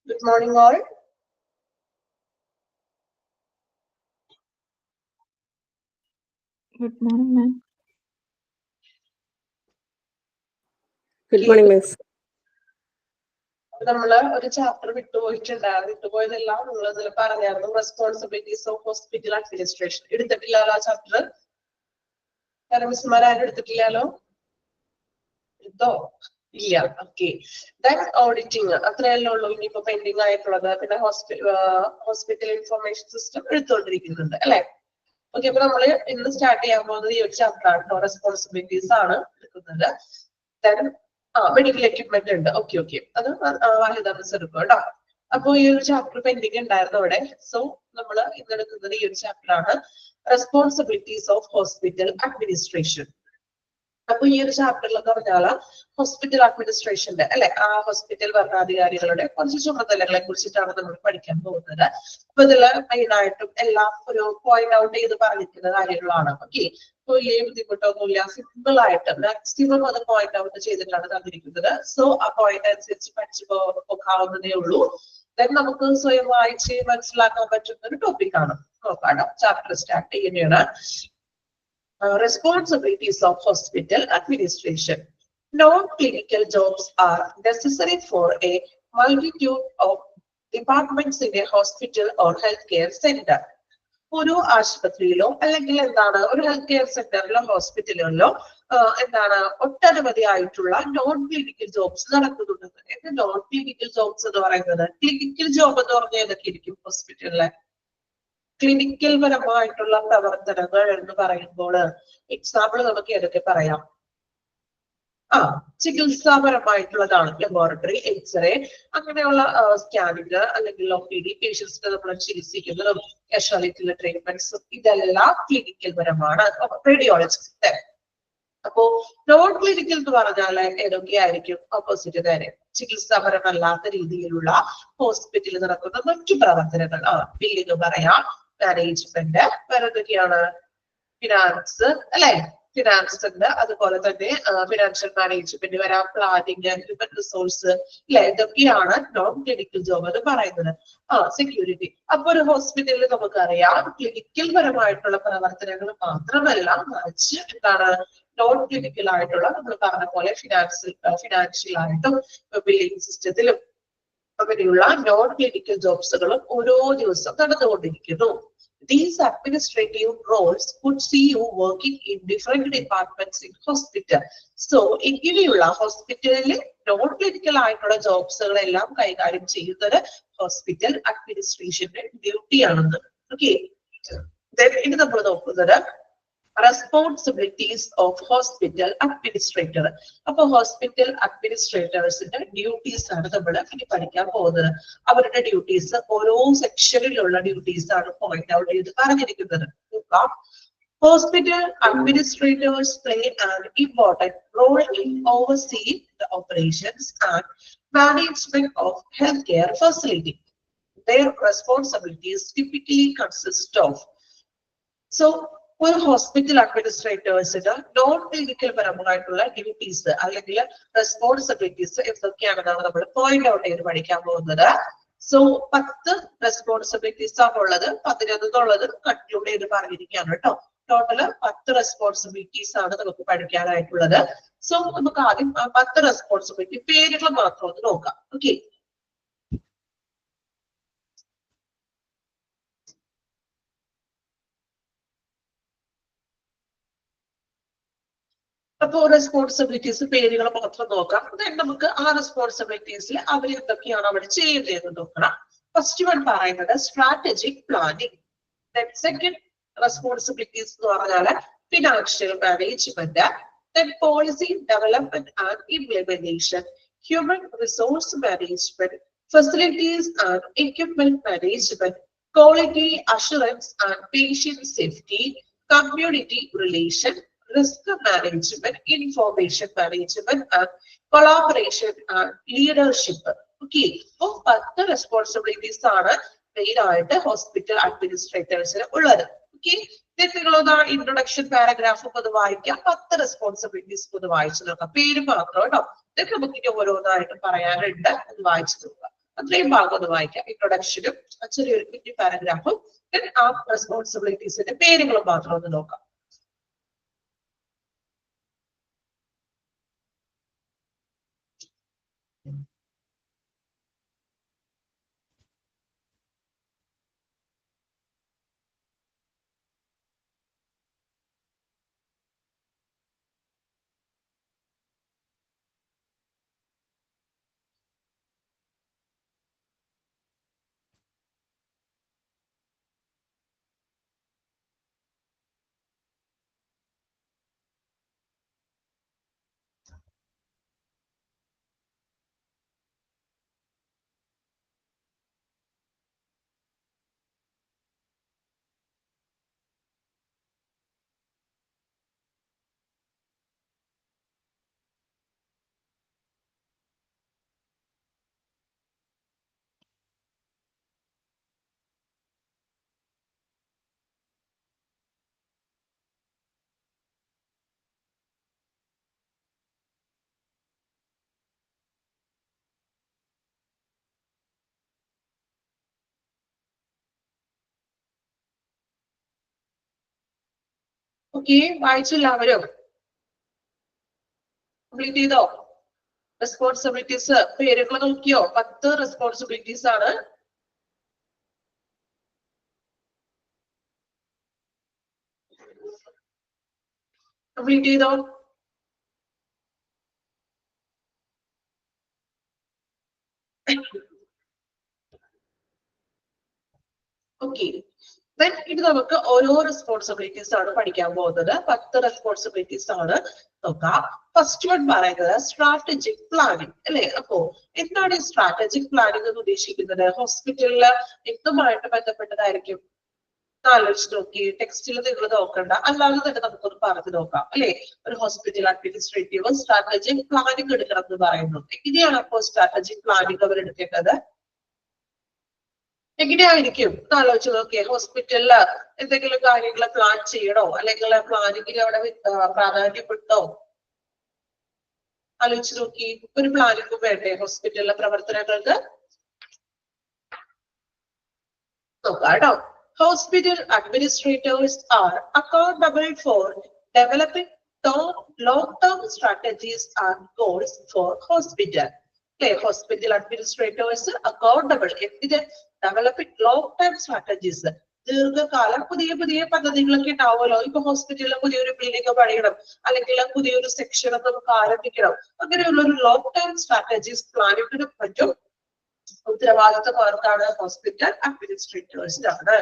Good morning, all. Good morning, ma'am. Good morning, miss. നമ്മള് ഒരു chapter വിട്ടുപോയിട്ടുണ്ടായിരുന്നു. വിട്ടുപോയതെല്ലാം നിങ്ങൾ ഇതിൽ പറഞ്ഞായിരുന്നു. റെസ്പോൺസിബിലിറ്റീസ് ഓഫ് ഹോസ്പിറ്റൽ അഡ്മിനിസ്ട്രേഷൻ എടുത്തിട്ടില്ലല്ലോ ആ ചാപ്റ്റർ. കാരണം മിസ്മാരും എടുത്തിട്ടില്ലല്ലോ. എടുത്തോ? ഇല്ല. ഓക്കെ. ഓഡിറ്റിംഗ് അത്രയല്ലേ ഉള്ളൂ. ഇനിയിപ്പോ പെൻഡിങ് ആയിട്ടുള്ളത്. പിന്നെ ഹോസ്പിറ്റൽ ഇൻഫർമേഷൻ സിസ്റ്റം എടുത്തുകൊണ്ടിരിക്കുന്നുണ്ട് അല്ലെ? ഓക്കെ. അപ്പൊ നമ്മള് ഇന്ന് സ്റ്റാർട്ട് ചെയ്യാൻ പോകുന്നത് ഈ ഒരു ചാപ്റ്റർ ആണ്. റെസ്പോൺസിബിലിറ്റീസ് ആണ് എടുക്കുന്നത്. മെഡിക്കൽ എക്യുപ്മെന്റ് ഉണ്ട്. ഓക്കെ ഓക്കെ, അത് വാഹിദ മിസ് എടുക്കും കേട്ടോ. അപ്പൊ ഈ ഒരു ചാപ്റ്റർ പെൻഡിങ് ഉണ്ടായിരുന്നു അവിടെ. സോ നമ്മൾ ഇന്ന് എടുക്കുന്നത് ഈ ഒരു ചാപ്റ്റർ ആണ്, റെസ്പോൺസിബിലിറ്റീസ് ഓഫ് ഹോസ്പിറ്റൽ അഡ്മിനിസ്ട്രേഷൻ. അപ്പൊ ഈ ഒരു ചാപ്റ്ററിലൊക്കെ പറഞ്ഞാല് ഹോസ്പിറ്റൽ അഡ്മിനിസ്ട്രേഷന്റെ അല്ലെ, ആ ഹോസ്പിറ്റൽ ഭരണാധികാരികളുടെ കുറച്ച് ചുമതലകളെ കുറിച്ചിട്ടാണ് നമ്മൾ പഠിക്കാൻ പോകുന്നത്. അപ്പൊ ഇതില് മെയിൻ ആയിട്ടും എല്ലാം ഒരു പോയിന്റ് ഔട്ട് ചെയ്ത് പറഞ്ഞിരിക്കുന്ന കാര്യങ്ങളാണ്. ഓക്കെ, വലിയ ബുദ്ധിമുട്ടൊന്നുമില്ല, സിമ്പിൾ ആയിട്ട് മാക്സിമം അത് പോയിന്റ് ഔട്ട് ചെയ്തിട്ടാണ് തന്നിരിക്കുന്നത്. സോ ആ പോയിന്റ് അനുസരിച്ച് പഠിച്ചു പോകാവുന്നതേ ഉള്ളൂ. ദെൻ നമുക്ക് സ്വയം വായിച്ച് മനസ്സിലാക്കാൻ പറ്റുന്ന ഒരു ടോപ്പിക് ആണ്. നോക്കാം, ചാപ്റ്റർ സ്റ്റാർട്ട് ചെയ്യുകയാണ്. Responsibilities of hospital administration. Non-clinical jobs are necessary for a multitude of departments in a hospital or healthcare center. ഒരു ആശുപത്രിയിലോ അല്ലെങ്കിൽ എന്താണ് ഒരു ഹെൽത്ത് കെയർ സെന്ററിലോ ഹോസ്പിറ്റലിലോ എന്താണ് ഒട്ടനവധി ആയിട്ടുള്ള നോൺ ക്ലിനിക്കൽ ജോബ്സ് നടക്കുന്നുണ്ട്. എന്താ നോൺ ക്ലിനിക്കൽ ജോബ്സ് എന്ന് പറയുന്നത്? ക്ലിനിക്കൽ ജോബ് എന്ന് പറഞ്ഞാൽ ഏതൊക്കെ ഇരിക്കും ഹോസ്പിറ്റലിലെ? ക്ലിനിക്കൽ പരമായിട്ടുള്ള പ്രവർത്തനങ്ങൾ എന്ന് പറയുമ്പോൾ എക്സാമ്പിൾ നമുക്ക് ഏതൊക്കെ പറയാം? ചികിത്സാപരമായിട്ടുള്ളതാണ്. ലബോറട്ടറി, എക്സ്റേ, അങ്ങനെയുള്ള സ്കാനിങ് അല്ലെങ്കിൽ OPD, പേഷ്യൻസിനെ നമ്മൾ ചികിത്സിക്കുന്നതും കാഷ്വാലിറ്റിയിലെ ട്രീറ്റ്മെന്റ്സും ഇതെല്ലാം ക്ലിനിക്കൽ പരമാണ്. റേഡിയോളജിസ്റ്റ്. അപ്പോ നോൺ ക്ലിനിക്കൽ എന്ന് പറഞ്ഞാൽ ഏതൊക്കെയായിരിക്കും? ഓപ്പോസിറ്റ് നേരെ ചികിത്സാപരമല്ലാത്ത രീതിയിലുള്ള ഹോസ്പിറ്റലിൽ നടക്കുന്ന മറ്റു പ്രവർത്തനങ്ങൾ. ബില്ലിംഗ് പറയാം, മാനേജ്മെന്റ്, വേറെ എന്തൊക്കെയാണ്? ഫിനാൻസ് അല്ലെ, ഫിനാൻസ് ഉണ്ട്. അതുപോലെ തന്നെ ഫിനാൻഷ്യൽ മാനേജ്മെന്റ് വരാം, പ്ലാനിങ്, ഹ്യൂമൻ റിസോഴ്സ് അല്ലെ, ഇതൊക്കെയാണ് നോൺ ക്ലിനിക്കൽ ജോബ് എന്ന് പറയുന്നത്. സെക്യൂരിറ്റി. അപ്പൊ ഒരു ഹോസ്പിറ്റലിൽ നമുക്കറിയാം ക്ലിനിക്കൽ പരമായിട്ടുള്ള പ്രവർത്തനങ്ങൾ മാത്രമല്ല, മറിച്ച് എന്താണ് നോൺ ക്ലിനിക്കൽ ആയിട്ടുള്ള നമ്മൾ പറഞ്ഞ പോലെ ഫിനാൻഷ്യൽ ആയിട്ടും ബില്ലിംഗ് സിസ്റ്റത്തിലും അങ്ങനെയുള്ള നോൺ ക്ലിനിക്കൽ ജോബ്സുകളും ഓരോ ദിവസം നടന്നുകൊണ്ടിരിക്കുന്നു. These administrative roles could see you working in different departments in hospital. So, ഇങ്ങനെയുള്ള ഹോസ്പിറ്റലിൽ നോൺ ക്ലിനിക്കൽ ആയിട്ടുള്ള ജോബ്സുകളെല്ലാം കൈകാര്യം ചെയ്യുന്നത് ഹോസ്പിറ്റൽ അഡ്മിനിസ്ട്രേഷന്റെ ഡ്യൂട്ടി ആണെന്ന്. ഓക്കെ, ഇനി നമ്മൾ നോക്കുന്നത് റെസ്പോൺസിബിലിറ്റീസ് ഓഫ് ഹോസ്പിറ്റൽ അഡ്മിനിസ്ട്രേറ്റർ. അപ്പൊ ഹോസ്പിറ്റൽ അഡ്മിനിസ്ട്രേറ്റേഴ്സിന്റെ ഡ്യൂട്ടീസ് ആണ് നമ്മൾ ഇനി പഠിക്കാൻ പോകുന്നത്. അവരുടെ ഡ്യൂട്ടീസ് ഓരോ സെക്ഷനിലുള്ള ഡ്യൂട്ടീസ് ആണ് പോയിന്റ് ഔട്ട് ചെയ്ത് പറഞ്ഞിരിക്കുന്നത്. Hospital administrators play an important role in overseeing the operations and management of healthcare facility. Their responsibilities typically consist of ഒരു ഹോസ്പിറ്റൽ അഡ്മിനിസ്ട്രേറ്റേഴ്സിന് നോൺ ക്ലിനിക്കൽ പരമായിട്ടുള്ള ഡ്യൂട്ടീസ് അല്ലെങ്കിൽ റെസ്പോൺസിബിലിറ്റീസ് എന്തൊക്കെയാണെന്നാണ് നമ്മൾ പോയിന്റ് ഔട്ട് ചെയ്ത് പഠിക്കാൻ പോകുന്നത്. സോ 10 റെസ്പോൺസിബിലിറ്റീസ് ആണ് ഉള്ളത്. 11 കൺക്ലൂഡ് ചെയ്ത് പറഞ്ഞിരിക്കുകയാണ് കേട്ടോ. ടോട്ടല് 10 റെസ്പോൺസിബിലിറ്റീസ് ആണ് നമുക്ക് പഠിക്കാനായിട്ടുള്ളത്. സോ നമുക്ക് ആദ്യം 10 റെസ്പോൺസിബിലിറ്റി പേരുകൾ മാത്രം ഒന്ന് നോക്കാം. ഓക്കെ, അപ്പോ റെസ്പോൺസിബിലിറ്റീസ് പേരുകൾ മാത്രം നോക്കാം. നമുക്ക് ആ റെസ്പോൺസിബിലിറ്റീസിൽ അവർ എന്തൊക്കെയാണ് അവിടെ ചെയ്യുന്നതെന്ന് നോക്കണം. ഫസ്റ്റ് വൺ പറയുന്നത് സ്ട്രാറ്റജിക് പ്ലാനിങ്. സെക്കൻഡ് റെസ്പോൺസിബിലിറ്റീസ് എന്ന് പറഞ്ഞാൽ financial management, policy development and implementation, human resource management, facilities and equipment management, quality assurance and patient safety, community relation, risk management, information management, and collaboration and leadership. Okay, so 10 responsibilities are main ആയിട്ട് hospital അഡ്മിനിസ്ട്രേറ്റേഴ്സിന് ഉള്ളത്. Okay, നിങ്ങളൊന്ന് introduction പാരഗ്രാഫും ഒന്ന് വായിക്കാം. 10 responsibilities ഒന്ന് വായിച്ചു നോക്കാം. പേര് മാത്രം കേട്ടോ. ഇതൊക്കെ നമുക്ക് ഓരോന്നായിട്ട് പറയാനുണ്ട്, അത് വായിച്ചു നോക്കാം. അത്രയും ഭാഗം ഒന്ന് വായിക്കാം. ഇൻട്രൊഡക്ഷനും ചെറിയൊരു കുറ്റി പാരഗ്രാഫും ആ റെസ്പോൺസിബിലിറ്റീസിന്റെ പേരുകളും മാത്രം ഒന്ന് നോക്കാം. ഓക്കെ, വായിച്ചു എല്ലാവരും? കംപ്ലീറ്റ് ചെയ്തോ? റെസ്പോൺസിബിലിറ്റീസ് പേരുകൾ നോക്കിയോ? 10 റെസ്പോൺസിബിലിറ്റീസ് ആണ്. കംപ്ലീറ്റ് ചെയ്തോ? ഓക്കെ, ഇത് നമുക്ക് ഓരോ റെസ്പോൺസിബിലിറ്റീസ് ആണ് പഠിക്കാൻ പോകുന്നത്. 10 റെസ്പോൺസിബിലിറ്റീസ് ആണ് നോക്കാം. ഫസ്റ്റ് വൺ പറയുന്നത് സ്ട്രാറ്റജിക് പ്ലാനിങ് അല്ലെ. അപ്പോ എന്താണ് ഈ സ്ട്രാറ്റജിക് പ്ലാനിങ് എന്ന് ഉദ്ദേശിക്കുന്നത്? ഹോസ്പിറ്റലില് എന്തുമായിട്ട് ബന്ധപ്പെട്ടതായിരിക്കും? ആലോചിച്ച് നോക്കി. ടെക്സ്റ്റിൽ നിങ്ങൾ നോക്കണ്ട, അല്ലാതെ തന്നെ നമുക്കൊന്ന് പറഞ്ഞു നോക്കാം അല്ലെ. ഒരു ഹോസ്പിറ്റൽ അഡ്മിനിസ്ട്രേറ്റീവ് സ്ട്രാറ്റജിക് പ്ലാനിങ് എടുക്കണം എന്ന് പറയുന്നു. എങ്ങനെയാണ് അപ്പോൾ സ്ട്രാറ്റജിക് പ്ലാനിങ് അവർ എടുക്കേണ്ടത്? എങ്ങനെയായിരിക്കും ആലോചിച്ച് നോക്കിയേ. ഹോസ്പിറ്റലില് എന്തെങ്കിലും കാര്യങ്ങൾ പ്ലാൻ ചെയ്യണോ, അല്ലെങ്കിൽ പ്ലാനിങ്ങിന് അവിടെ പ്രാധാന്യപ്പെട്ടോ? ആലോചിച്ച് നോക്കി. ഒരു പ്ലാനിങ്ങും വേണ്ടേ ഹോസ്പിറ്റലിലെ പ്രവർത്തനങ്ങൾക്ക്? നോക്കാം കേട്ടോ. Hospital administrators are accountable for developing long-term strategies and goals for hospital. Okay, hospital administrators accountable എന്തിന്? Developing long-term strategies. ദീർഘകാലം പുതിയ പുതിയ പദ്ധതികളൊക്കെ ഉണ്ടാവുമല്ലോ. ഇപ്പൊ ഹോസ്പിറ്റലിൽ പുതിയൊരു ബിൽഡിംഗ് പണിയണം, അല്ലെങ്കിൽ പുതിയൊരു സെക്ഷൻ നമുക്ക് ആരംഭിക്കണം. അങ്ങനെയുള്ള ഒരു ലോങ് ടേം സ്ട്രാറ്റജീസ് പ്ലാനിങ്ങിന് പറ്റും. ഉത്തരവാദിത്വം ആർക്കാണ്? ഹോസ്പിറ്റൽ അഡ്മിനിസ്ട്രേറ്റേഴ്സിനാണ്.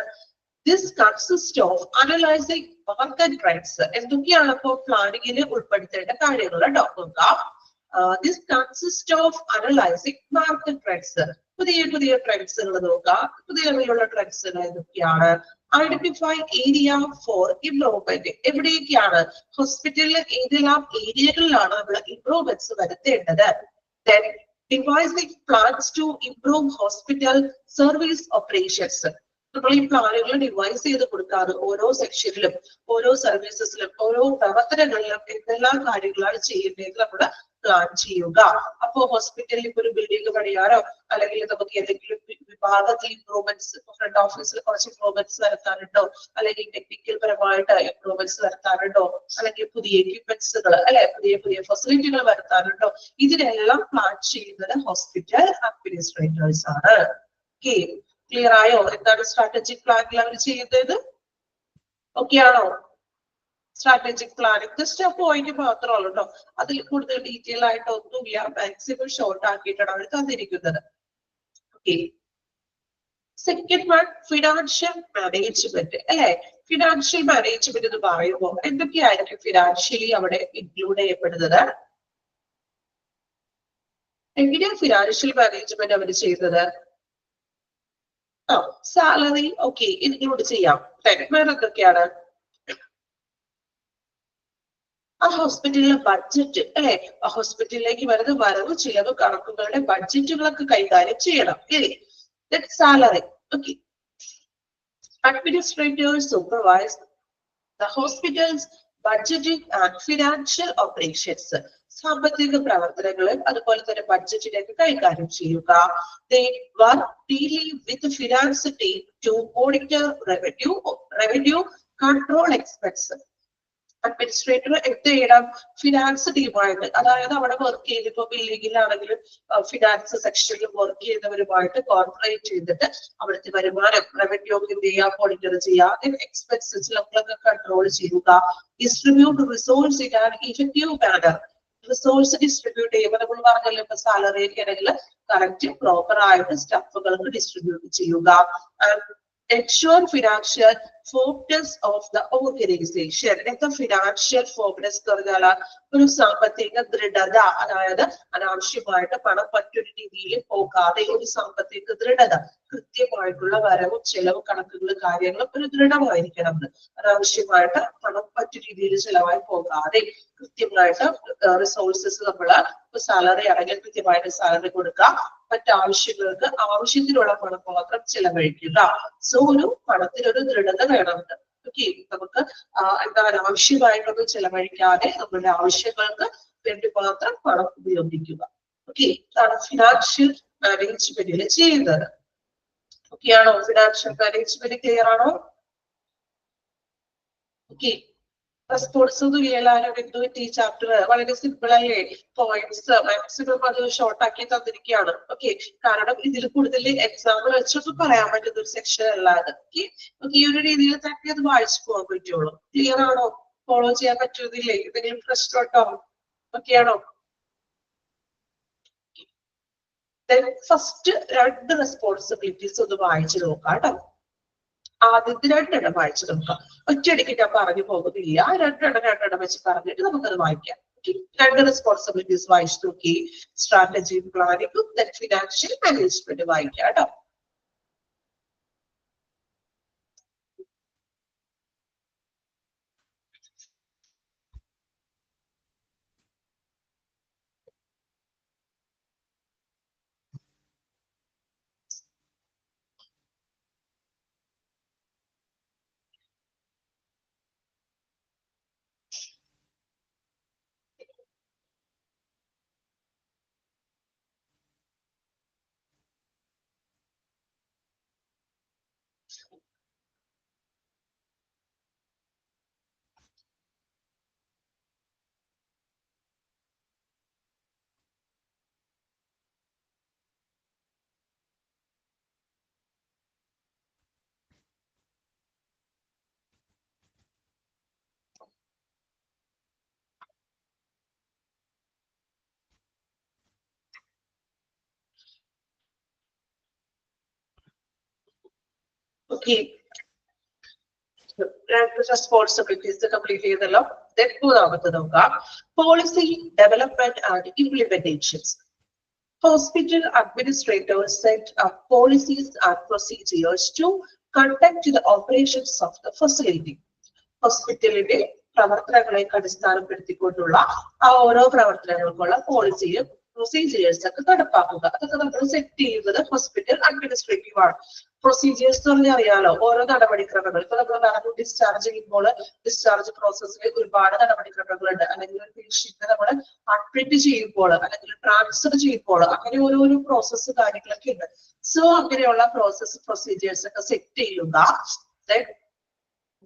This consist of analysing market trends. എന്തൊക്കെയാണ് അപ്പോൾ പ്ലാനിങ്ങിൽ ഉൾപ്പെടുത്തേണ്ട കാര്യങ്ങൾ കേട്ടോ? നോക്കാം. This consist of analysing market trends. പുതിയ പുതിയ ട്രെൻഡ്സുകൾ നോക്കാം. പുതിയ ട്രെൻഡ്സുകൾ എന്തൊക്കെയാണ്? Identify area for improvement. എവിടെയൊക്കെയാണ് ഹോസ്പിറ്റലിൽ ഏതെല്ലാം ഏരിയകളിലാണ് നമ്മൾ ഇംപ്രൂവ്മെന്റ്സ് വരുത്തേണ്ടത്? Then devising plans to improve hospital service operations. നമ്മൾ ഈ പ്ലാനുകൾ ഡിവൈസ് ചെയ്ത് കൊടുക്കാറ് ഓരോ സെക്ഷനിലും, ഓരോ സർവീസസിലും, ഓരോ പ്രവർത്തനങ്ങളിലും എന്തെല്ലാം കാര്യങ്ങളാണ് ചെയ്യേണ്ടത് നമ്മൾ പ്ലാൻ ചെയ്യുക. അപ്പോ ഹോസ്പിറ്റലിൽ ഇപ്പൊ ഒരു ബിൽഡിംഗ് പണിയാറോ, അല്ലെങ്കിൽ നമുക്ക് ഏതെങ്കിലും വിഭാഗത്തിൽ ഇംപ്രൂവ്മെന്റ്സ്, ഫ്രണ്ട് ഓഫീസിൽ കുറച്ച് ഇംപ്രൂവ്മെന്റ്സ് വരുത്താനുണ്ടോ, അല്ലെങ്കിൽ ടെക്നിക്കൽ പരമായിട്ട് ഇംപ്രൂവ്മെന്റ്സ് വരുത്താനുണ്ടോ, അല്ലെങ്കിൽ പുതിയ എക്യുപ്മെന്റ്സുകൾ അല്ലെ, പുതിയ പുതിയ ഫെസിലിറ്റികൾ വരുത്താനുണ്ടോ? ഇതിനെല്ലാം പ്ലാൻ ചെയ്യുന്നത് ഹോസ്പിറ്റൽ അഡ്മിനിസ്ട്രേറ്റേഴ്സ് ആണ്. ഓക്കെ, ക്ലിയർ ആയോ? എന്താണ് സ്ട്രാറ്റജിക് പ്ലാനിൽ അവർ ചെയ്യുന്നത്? ഓക്കെ ആണോ? സ്ട്രാറ്റജിക് പ്ലാനിങ് ജസ്റ്റ് ആ പോയിന്റ് മാത്രമല്ല കേട്ടോ, അതിൽ കൂടുതൽ ഡീറ്റെയിൽ ആയിട്ട് ഒന്നുമില്ല. മാക്സിമം ഷോർട്ട് ആക്കിയിട്ടാണ് അവർ തന്നിരിക്കുന്നത്. Okay, second one financial management അല്ലെ. ഫിനാൻഷ്യൽ മാനേജ്മെന്റ് എന്ന് പറയുമ്പോൾ എന്തൊക്കെയായിരിക്കും ഫിനാൻഷ്യലി അവിടെ ഇൻക്ലൂഡ് ചെയ്യപ്പെടുന്നത്? എങ്ങനെയാണ് ഫിനാൻഷ്യൽ മാനേജ്മെന്റ് അവർ ചെയ്യുന്നത്? സാലറി ഓക്കെ ഇൻക്ലൂഡ് ചെയ്യാം. വേറെ എന്തൊക്കെയാണ്? ആ ഹോസ്പിറ്റലിലെ ബഡ്ജറ്റ് അല്ലെ, ആ ഹോസ്പിറ്റലിലേക്ക് വരുന്ന വരവ് ചിലവ് കണക്കുകളുടെ ബഡ്ജറ്റുകളൊക്കെ കൈകാര്യം ചെയ്യണം. Salary okay. Administrators supervise the hospital's budgeting and financial operations. സാമ്പത്തിക പ്രവർത്തനങ്ങളും അതുപോലെ തന്നെ ബഡ്ജറ്റിലേക്ക് കൈകാര്യം ചെയ്യുക. They work daily with the finance team to monitor revenue, control expense. Administrator എന്ത് ചെയ്യണം? ഫിനാൻസ് ടീമായിട്ട്, അതായത് അവിടെ വർക്ക് ചെയ്ത് ഇപ്പൊ ബില്ലിങ്ങിലാണെങ്കിലും ഫിനാൻസ് സെക്ഷനിൽ വർക്ക് ചെയ്യുന്നവരുമായിട്ട് കോർപ്പറേറ്റ് ചെയ്തിട്ട് അവിടുത്തെ വരുമാനം റവന്യൂ എന്ത് ചെയ്യുക? മോണിറ്റർ ചെയ്യുക. എക്സ്പെൻസസ് നമ്മളൊക്കെ കൺട്രോൾ ചെയ്യുക. Distribute resource in an effective manner. Resource distribute ചെയ്യുമ്പോൾ നമ്മൾ പറഞ്ഞല്ലോ, ഇപ്പൊ സാലറി ഒക്കെ ആണെങ്കിൽ കറക്റ്റ് പ്രോപ്പർ ആയിട്ട് സ്റ്റാഫുകൾക്ക് ഡിസ്ട്രിബ്യൂട്ട് ചെയ്യുക. Ensure financial focus of the organization. എന്താ ഫിനാൻഷ്യൽ ഫോക്കസ് എന്ന് പറഞ്ഞാൽ ഒരു സാമ്പത്തിക ദൃഢത, അതായത് അനാവശ്യമായിട്ട് പണം മറ്റൊരു രീതിയിൽ പോകാതെ ഒരു സാമ്പത്തിക ദൃഢത, കൃത്യമായിട്ടുള്ള വരവും ചെലവും കണക്കുകളും കാര്യങ്ങളും ഒരു ദൃഢമായിരിക്കണം. അനാവശ്യമായിട്ട് പണം മറ്റു രീതിയിൽ ചെലവായി പോകാതെ കൃത്യമായിട്ട് റിസോഴ്സസ് നമ്മള് സാലറി ആണെങ്കിൽ കൃത്യമായിട്ട് സാലറി കൊടുക്കുക. മറ്റാവശ്യങ്ങൾക്ക് ആവശ്യത്തിനുള്ള പണം മാത്രം ചെലവഴിക്കുക. സോ ഒരു പണത്തിനൊരു ദൃഢത വേണം. ഓക്കെ, നമുക്ക് എന്താ അനാവശ്യമായിട്ടൊന്നും ചെലവഴിക്കാതെ നമ്മുടെ ആവശ്യങ്ങൾക്ക് വേണ്ടി മാത്രം പണം ഉപയോഗിക്കുക. ഓക്കെ, ഇതാണ് ഫിനാൻഷ്യൽ മാനേജ്മെന്റിൽ ചെയ്യുന്നത്. ഓക്കെ ആണോ? ഫിനാൻഷ്യൽ മാനേജ്മെന്റ് ക്ലിയർ ആണോ? ഓക്കെ, റെസ്പോൺസ് ഒന്നും എല്ലാവരും എന്ത് പറ്റി? ചാപ്റ്റർ വളരെ സിമ്പിൾ അല്ലേ? പോയിന്റ്സ് മാക്സിമം അത് ഷോർട്ട് ആക്കി തന്നിരിക്കുകയാണ്. ഓക്കെ, കാരണം ഇതിൽ കൂടുതൽ എക്സാമ്പിൾ വെച്ചൊന്നും പറയാൻ പറ്റുന്ന ഒരു സെക്ഷൻ അല്ലാതെ. ഓക്കെ, ഈ ഒരു രീതിയിൽ തന്നെ അത് വായിച്ചു പോകാൻ പറ്റുള്ളൂ. ക്ലിയർ ആണോ? ഫോളോ ചെയ്യാൻ പറ്റുന്നില്ലേ? എന്തെങ്കിലും പ്രശ്നം ഉണ്ടോ? ഓക്കെ ആണോ? ഫസ്റ്റ് 2 റെസ്പോൺസിബിലിറ്റീസ് ഒന്ന് വായിച്ചു നോക്കാം കേട്ടോ. ആദ്യത്തെ 2 എണ്ണം വായിച്ചു നോക്കാം. ഒറ്റയടിക്ക് ഞാൻ പറഞ്ഞു പോകുന്നില്ല. 2 എണ്ണം വെച്ച് പറഞ്ഞിട്ട് നമുക്കത് വായിക്കാം. 2 റെസ്പോൺസിബിലിറ്റീസ് വായിച്ചു നോക്കി. സ്ട്രാറ്റജി പ്ലാനിങ്ങും ഫിനാൻഷ്യൽ മാനേജ്മെന്റ് വായിക്കാം കേട്ടോ. Okay. Responsibilities complete ചെയ്തല്ലോ. Then 3 നോക്കാം. Policy development and implementations. Hospital administrators set up policies and procedures to conduct the operations of the facility. ഹോസ്പിറ്റലിന്റെ പ്രവർത്തനങ്ങളെ അടിസ്ഥാനപ്പെടുത്തിക്കൊണ്ടുള്ള ആ ഓരോ പ്രവർത്തനങ്ങൾക്കുള്ള പോളിസിയും പ്രൊസീജിയേഴ്സ് ഒക്കെ നടപ്പാക്കുക. അതൊക്കെ നമ്മൾ സെറ്റ് ചെയ്യുന്നത് ഹോസ്പിറ്റൽ അഡ്മിനിസ്ട്രേറ്റീവ് ആണ്. പ്രൊസീജിയേഴ്സ് എന്ന് പറഞ്ഞാൽ അറിയാലോ, ഓരോ നടപടിക്രമങ്ങൾ. ഇപ്പൊ നമ്മൾ നടന്നു ഡിസ്ചാർജ് ചെയ്യുമ്പോൾ ഡിസ്ചാർജ് പ്രോസസ്സിൽ ഒരുപാട് നടപടിക്രമങ്ങളുണ്ട്. അല്ലെങ്കിൽ ഒരു പേഷ്യന്റിനെ നമ്മൾ അഡ്മിറ്റ് ചെയ്യുമ്പോൾ അല്ലെങ്കിൽ ട്രാൻസ്ഫർ ചെയ്യുമ്പോൾ അങ്ങനെ ഓരോരോ പ്രോസസ്സ് കാര്യങ്ങളൊക്കെ ഉണ്ട്. സോ അങ്ങനെയുള്ള പ്രോസസ് പ്രൊസീജിയേഴ്സ് ഒക്കെ സെറ്റ് ചെയ്യുക.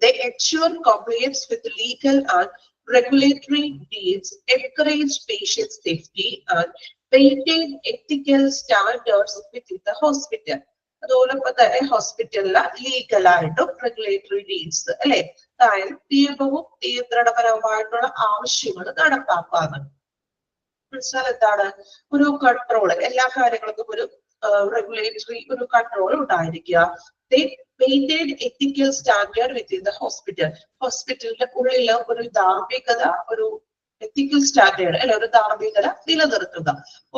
They ensure compliance with legal and regulatory needs, encourage patient safety, and maintain ethical standards within the hospital. അതോടൊപ്പം തന്നെ ഹോസ്പിറ്റലിലെ ലീഗലായിട്ടും റെഗുലേറ്ററി നീഡ്സ് അല്ലെ, അതായത് നിയമവും നിയന്ത്രണപരമായിട്ടുള്ള ആവശ്യങ്ങൾ നടപ്പാക്കാണ്. മനസ്സിലാൽ എന്താണ്? ഒരു കൺട്രോൾ, എല്ലാ കാര്യങ്ങൾക്കും ഒരു റെഗുലേറ്ററി ഒരു കൺട്രോൾ ഉണ്ടായിരിക്കുക. They maintain ethical standard within the hospital. ഹോസ്പിറ്റലിന്റെ ഉള്ളില് ഒരു ധാർമ്മികത, ഒരു എത്തിക്കൽ സ്റ്റാൻഡേർഡ് അല്ലെ, ഒരു ധാർമ്മികത നിലനിർത്തുക.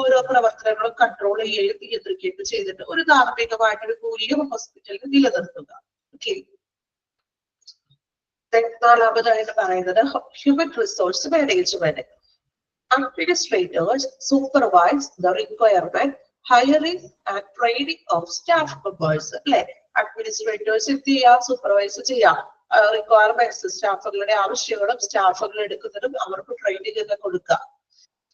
ഓരോ പ്രവർത്തനങ്ങളും കൺട്രോൾ ചെയ്യുകയും നിയന്ത്രിക്കുകയും ചെയ്തിട്ട് ഒരു ധാർമ്മികമായിട്ടൊരു മൂല്യം ഹോസ്പിറ്റലിൽ നിലനിർത്തുക. ഓക്കെ, നാലാമതായിട്ട് പറയുന്നത് human resource management. Administrators supervise the requirement, hiring and training of staff members. അല്ലെ, അഡ്മിനിസ്ട്രേറ്റേഴ്സ് എന്ത് ചെയ്യാം? സൂപ്പർവൈസ് ചെയ്യാം. റിക്വയർമെന്റ്സ്, സ്റ്റാഫുകളുടെ ആവശ്യങ്ങളും സ്റ്റാഫുകൾ എടുക്കുന്നതും അവർക്ക് ട്രെയിനിങ് ഒക്കെ കൊടുക്കുക.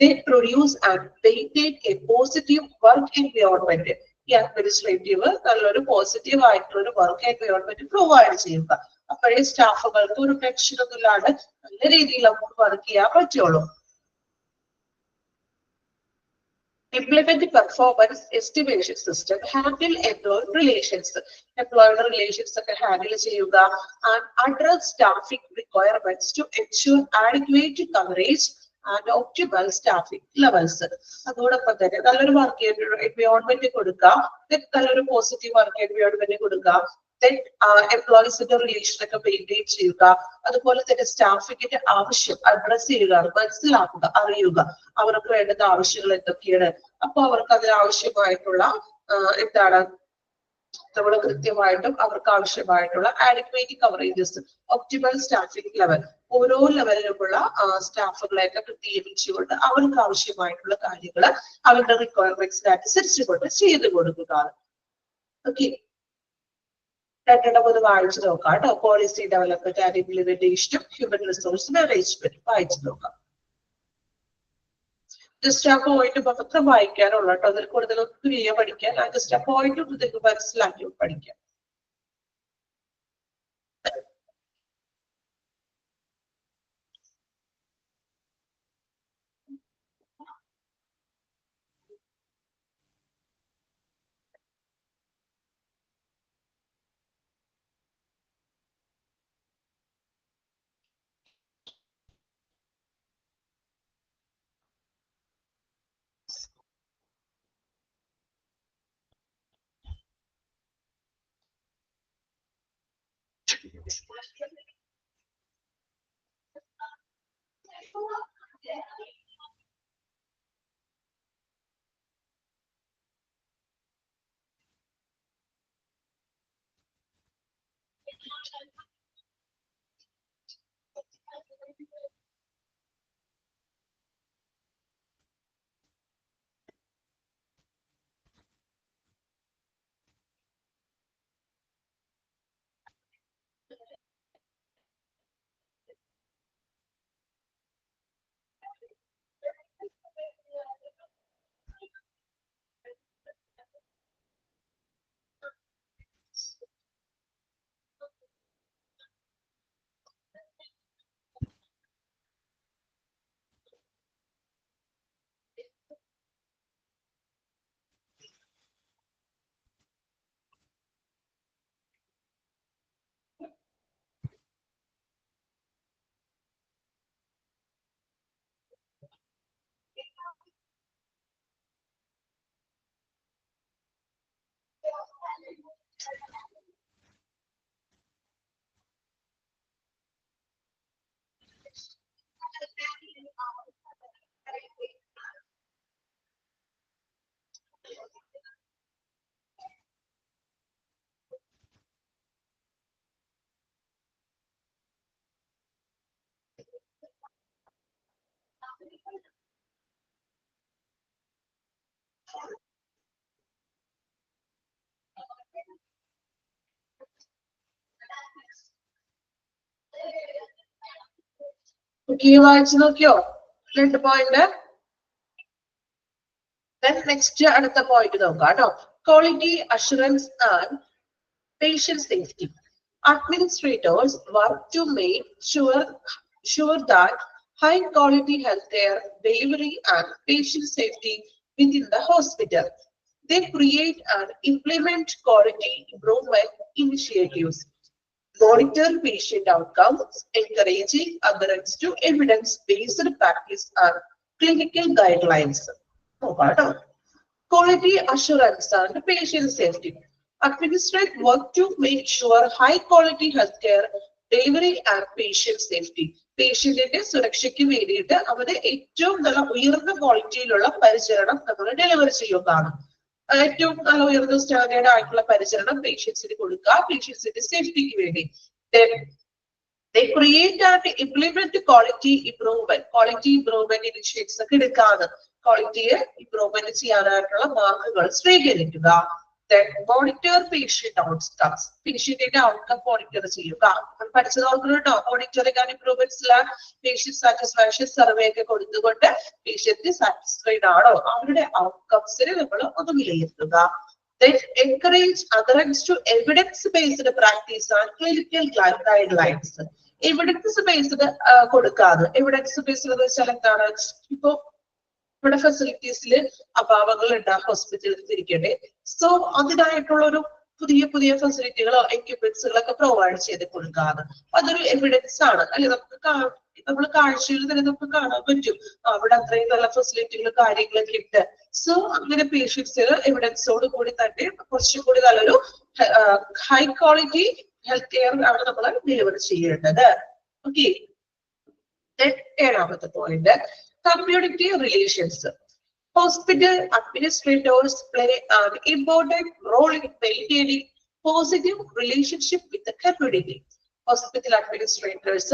They produce and maintain a positive work environment. ഈ അഡ്മിനിസ്ട്രേറ്റീവ് നല്ലൊരു പോസിറ്റീവ് ആയിട്ടുള്ള ഒരു വർക്ക് എൻവയോൺമെന്റ് പ്രൊവൈഡ് ചെയ്യുക. അപ്പോഴേ സ്റ്റാഫുകൾക്ക് ഒരു ടെൻഷൻ ഒന്നും ഇല്ലാതെ നല്ല രീതിയിൽ നമുക്ക് വർക്ക് ചെയ്യാൻ പറ്റുള്ളൂ. Implement the performance estimation system, handle employee relations. Employee relations ഒക്കെ ഹാൻഡിൽ ചെയ്യുക and address staffing requirements to ensure adequate coverage and optimal staffing levels. അതോടൊപ്പം തന്നെ നല്ലൊരു വർക്ക് എൻവയോൺമെന്റ് കൊടുക്കുക, നല്ലൊരു പോസിറ്റീവ് വർക്ക് എൻവയോൺമെന്റ് കൊടുക്കുക, എംപ്ലോയീസിന്റെ റിലേഷൻ ഒക്കെ മെയിൻറ്റെയിൻ ചെയ്യുക, അതുപോലെ തന്നെ സ്റ്റാഫിങ്ങിന്റെ ആവശ്യം അഡ്രസ് ചെയ്യുക, മനസ്സിലാക്കുക, അറിയുക അവർക്ക് വേണ്ടുന്ന ആവശ്യങ്ങൾ എന്തൊക്കെയാണ്. അപ്പൊ അവർക്ക് അതിനാവശ്യമായിട്ടുള്ള എന്താണ് നമ്മൾ കൃത്യമായിട്ടും അവർക്ക് ആവശ്യമായിട്ടുള്ള adequate coverages, optimal staffing level, ഓരോ ലെവലിലുമുള്ള സ്റ്റാഫുകളെയൊക്കെ ക്രമീകരിച്ചുകൊണ്ട് അവർക്ക് ആവശ്യമായിട്ടുള്ള കാര്യങ്ങൾ അവരുടെ റിക്വയർമെന്റ്സിന് അനുസരിച്ചുകൊണ്ട് ചെയ്തു കൊടുക്കുക. ഓക്കെ, രണ്ടെണ്ണം ഒന്ന് വായിച്ചു നോക്കാം കേട്ടോ. പോളിസി ഡെവലപ്മെന്റ് ആൻഡ് ഇംപ്ലിമെന്റേഷനും ഹ്യൂമൻ റിസോഴ്സ് മാനേജ്മെന്റ് വായിച്ചു നോക്കാം. ജസ്റ്റ് ആ പോയിന്റ് മാത്രം വായിക്കാനുള്ള കേട്ടോ, അതിൽ കൂടുതൽ ഒത്തിരി പഠിക്കാൻ. ആ ജസ്റ്റ് ആ പോയിന്റ് ഒന്ന് നിങ്ങൾക്ക് മനസ്സിലാക്കി പഠിക്കാം. വായിച്ചു നോക്കിയോ രണ്ട് പോയിന്റ്? നെക്സ്റ്റ് അടുത്ത പോയിന്റ് നോക്കാം കേട്ടോ. Quality assurance and patient safety. Administrators work to make sure that high quality healthcare delivery and patient safety within the hospital. They create and implement quality improvement initiatives, monitor patient outcomes, encouraging adherence to evidence-based practice and clinical guidelines. Quality assurance and patient safety. Administrators work to make sure high quality healthcare delivery and patient safety. പേഷ്യന്റിന്റെ സുരക്ഷയ്ക്ക് വേണ്ടിയിട്ട് അവരുടെ ഏറ്റവും നല്ല ഉയർന്ന ക്വാളിറ്റിയിലുള്ള പരിചരണം നമ്മൾ deliver ചെയ്യുന്നതാണ്. ഏറ്റവും നല്ല ഉയർന്ന സ്റ്റാൻഡേർഡ് ആയിട്ടുള്ള പരിചരണം പേഷ്യൻസിന് കൊടുക്കുക, പേഷ്യൻസിന്റെ സേഫ്റ്റിക്ക് വേണ്ടി. They create and implement quality improvement initiatives ഒക്കെ എടുക്കാതെ ക്വാളിറ്റിയെ ഇംപ്രൂവ്മെന്റ് ചെയ്യാനായിട്ടുള്ള മാർഗങ്ങൾ സ്വീകരിക്കുക. Then monitor patient outcomes. Patient outcome monitor ചെയ്യുക. പഠിച്ചത് ഓർക്കുന്നുണ്ടോ? മോണിറ്ററിംഗ് ആൻഡ് ഇംപ്രൂവ്മെന്റ്സിലെ പേഷ്യന്റ് സാറ്റിസ്ഫാക്ഷൻ സർവേ ഒക്കെ കൊടുത്തുകൊണ്ട് പേഷ്യന്റ് സാറ്റിസ്ഫൈഡ് ആണോ അവരുടെ ഔട്ട്കംസിനെ നമ്മൾ ഒന്ന് വിലയിരുത്തുക. Then encourage adherence to evidence-based practice and clinical guidelines. Evidence-based കൊടുക്കാതെ evidence-based എന്ന് വെച്ചാൽ എന്താണ്? ഇപ്പൊ ഇവിടെ ഫെസിലിറ്റീസിൽ അഭാവങ്ങൾ ഉണ്ടാകും ഹോസ്പിറ്റലിൽ ഇരിക്കട്ടെ. സോ അതിനായിട്ടുള്ള ഒരു പുതിയ പുതിയ ഫെസിലിറ്റികളോ എക്യുപ്മെന്റ്സുകളൊക്കെ പ്രൊവൈഡ് ചെയ്ത് കൊടുക്കാറ് അതൊരു എവിഡൻസ് ആണ് അല്ലെ. നമ്മൾ കാഴ്ചയിൽ തന്നെ നമുക്ക് കാണാൻ പറ്റും അവിടെ അത്രയും നല്ല ഫെസിലിറ്റികളും കാര്യങ്ങളൊക്കെ ഉണ്ട്. സോ അങ്ങനെ പേഷ്യൻസിന് എവിഡൻസോട് കൂടി തന്നെ കുറച്ചും കൂടി നല്ലൊരു ഹൈ ക്വാളിറ്റി ഹെൽത്ത് കെയർ ആണ് നമ്മൾ ഡെലിവർ ചെയ്യേണ്ടത്. ഓക്കെ, ഏഴാമത്തെ point community relations. Hospital administrators play an important role in maintaining positive relationship with the community. Hospital administrators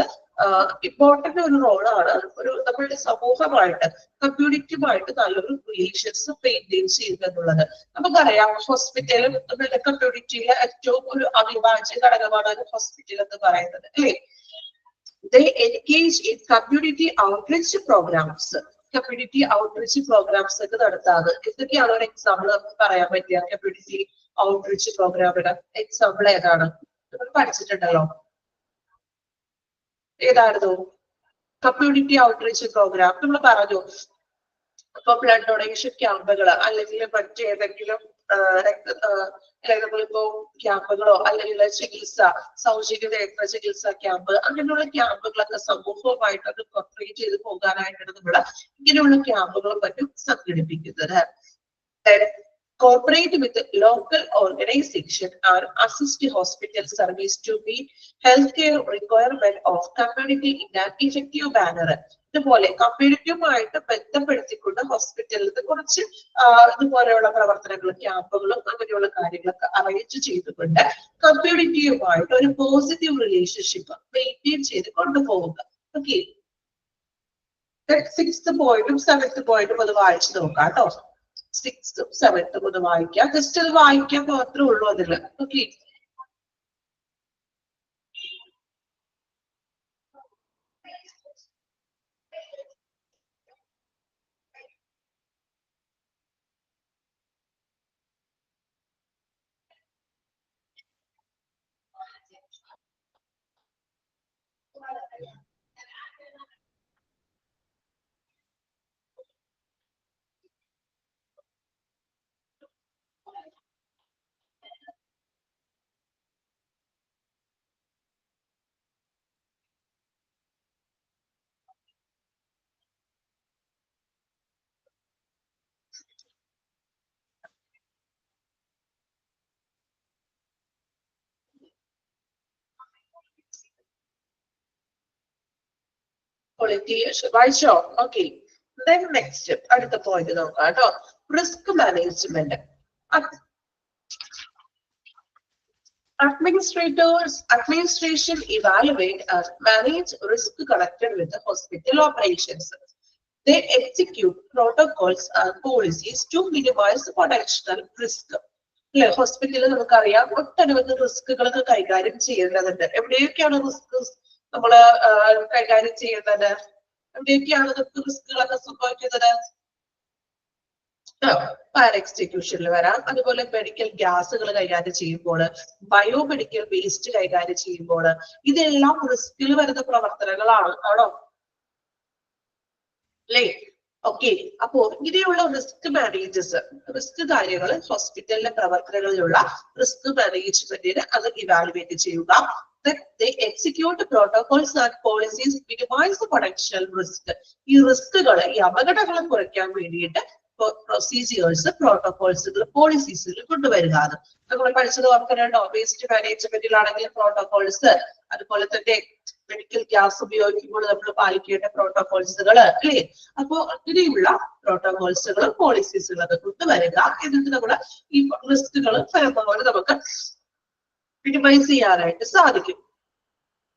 important ഒരു റോളാണ് ഒരു നമ്മളുടെ സമൂഹമായിട്ട് കമ്മ്യൂണിറ്റിയുമായിട്ട് നല്ലൊരു റിലേഷൻസ് മെയിൻറ്റെയിൻ ചെയ്യുക എന്നുള്ളത്. നമുക്കറിയാം ഹോസ്പിറ്റലും നമ്മളുടെ കമ്മ്യൂണിറ്റിയിലെ ഏറ്റവും ഒരു അവിഭാജ്യ ഘടകമാണ് ഒരു ഹോസ്പിറ്റൽ എന്ന് പറയുന്നത് അല്ലേ. They engage in community outreach programs. Community outreach programs ഒക്കെ നടത്താറ് എന്തൊക്കെയാണ് ഒരു എക്സാമ്പിൾ നമുക്ക് പറയാൻ പറ്റിയ കമ്മ്യൂണിറ്റി ഔട്ട്റീച്ച് പ്രോഗ്രാമിന് എക്സാമ്പിൾ ഏതാണ്? നമ്മൾ പഠിച്ചിട്ടുണ്ടല്ലോ. ഏതായിരുന്നു കമ്മ്യൂണിറ്റി ഔട്ട്റീച്ച് പ്രോഗ്രാം? നമ്മൾ പറഞ്ഞു ഇപ്പൊ ബ്ലഡ് ഡൊണേഷൻ ക്യാമ്പുകൾ അല്ലെങ്കിൽ മറ്റേതെങ്കിലും നമ്മളിപ്പോ ക്യാമ്പുകളോ അല്ലെങ്കിൽ ചികിത്സ സൗജന്യ നേത്ര ചികിത്സ ക്യാമ്പ് അങ്ങനെയുള്ള ക്യാമ്പുകളൊക്കെ സമൂഹവുമായിട്ടൊക്കെ കോർപ്പറേറ്റ് ചെയ്ത് പോകാനായിട്ടാണ് നമ്മൾ ഇങ്ങനെയുള്ള ക്യാമ്പുകളും മറ്റും സംഘടിപ്പിക്കുന്നത്. Cooperate with local organization and assist hospital service to meet healthcare requirement of community in an effective manner. ഇതുപോലെ കമ്മ്യൂണിറ്റിയുമായിട്ട് ബന്ധപ്പെടുത്തിക്കൊണ്ട് ഹോസ്പിറ്റലിൽ കുറച്ച് ഇതുപോലെയുള്ള പ്രവർത്തനങ്ങളും ക്യാമ്പുകളും അങ്ങനെയുള്ള കാര്യങ്ങളൊക്കെ അറേഞ്ച് ചെയ്തുകൊണ്ട് കമ്മ്യൂണിറ്റിയുമായിട്ട് ഒരു പോസിറ്റീവ് റിലേഷൻഷിപ്പ് മെയിൻറ്റെയിൻ ചെയ്ത് കൊണ്ടുപോകുക. ഓക്കെ, സിക്സ്ത് പോയിന്റും സെവൻത് പോയിന്റും അത് വായിച്ചു നോക്കാം കേട്ടോ. സിക്സ്തും സെവൻത്തും ഒന്ന് വായിക്കാം. ജസ്റ്റ് അത് വായിക്കാൻ മാത്രമേ ഉള്ളൂ അതില്. ഓക്കെ, വായിച്ചോ? ഓക്കെ, നെക്സ്റ്റ് അടുത്ത പോയിന്റ് നോക്കാം കേട്ടോ. Risk management. Administration evaluate and manage risk connected with the hospital operations. They execute protocols and policies to minimize the potential risk. അല്ലെ, ഹോസ്പിറ്റലിൽ നമുക്കറിയാം ഒട്ടനവധി റിസ്കുകളൊക്കെ കൈകാര്യം ചെയ്യേണ്ടതുണ്ട്. എവിടെയൊക്കെയാണ് റിസ്ക് നമ്മള് കൈകാര്യം ചെയ്യുന്നത്? എവിടെയൊക്കെയാണ് നമുക്ക് റിസ്കുകളൊക്കെ സംഭവിക്കുന്നത്? ഫയർ എക്സിക്യൂഷനിൽ വരാം. അതുപോലെ മെഡിക്കൽ ഗ്യാസുകൾ കൈകാര്യം ചെയ്യുമ്പോൾ, ബയോമെഡിക്കൽ വേസ്റ്റ് കൈകാര്യം ചെയ്യുമ്പോൾ, ഇതെല്ലാം റിസ്കിൽ വരുന്ന പ്രവർത്തനങ്ങളാണ്. ആണോ? അല്ലേ? ഓക്കെ, അപ്പോ ഇങ്ങനെയുള്ള റിസ്ക് മാനേജേഴ്സ് റിസ്ക് കാര്യങ്ങൾ ഹോസ്പിറ്റലിലെ പ്രവർത്തനങ്ങളിലുള്ള റിസ്ക് മാനേജ്മെന്റിന് അത് ഇവാലുവേറ്റ് ചെയ്യുക. They execute protocols and policies minimize the potential risk. ഈ റിസ്കുകൾ ഈ അപകടങ്ങളെ കുറയ്ക്കാൻ വേണ്ടിയിട്ട് പ്രൊസീജിയേഴ്സ് പ്രോട്ടോകോൾസുകൾ പോളിസീസുകൾ കൊണ്ടുവരിക. നമ്മൾ പഠിച്ചത് ഓർക്കുന്നുണ്ടോ? വേസ്റ്റ് മാനേജ്മെന്റിലാണെങ്കിൽ പ്രോട്ടോകോൾസ്, അതുപോലെ തന്നെ മെഡിക്കൽ ഗ്യാസ് ഉപയോഗിക്കുമ്പോൾ നമ്മൾ പാലിക്കേണ്ട പ്രോട്ടോകോൾസുകൾ അല്ലേ. അപ്പോ അങ്ങനെയുള്ള പ്രോട്ടോകോൾസുകളും പോളിസീസുകളൊക്കെ കൊണ്ടുവരിക. എന്നിട്ട് നമ്മൾ ഈ റിസ്കുകൾ പരമാവധി നമുക്ക് മിനിമൈസ് ചെയ്യാനായിട്ട് സാധിക്കും.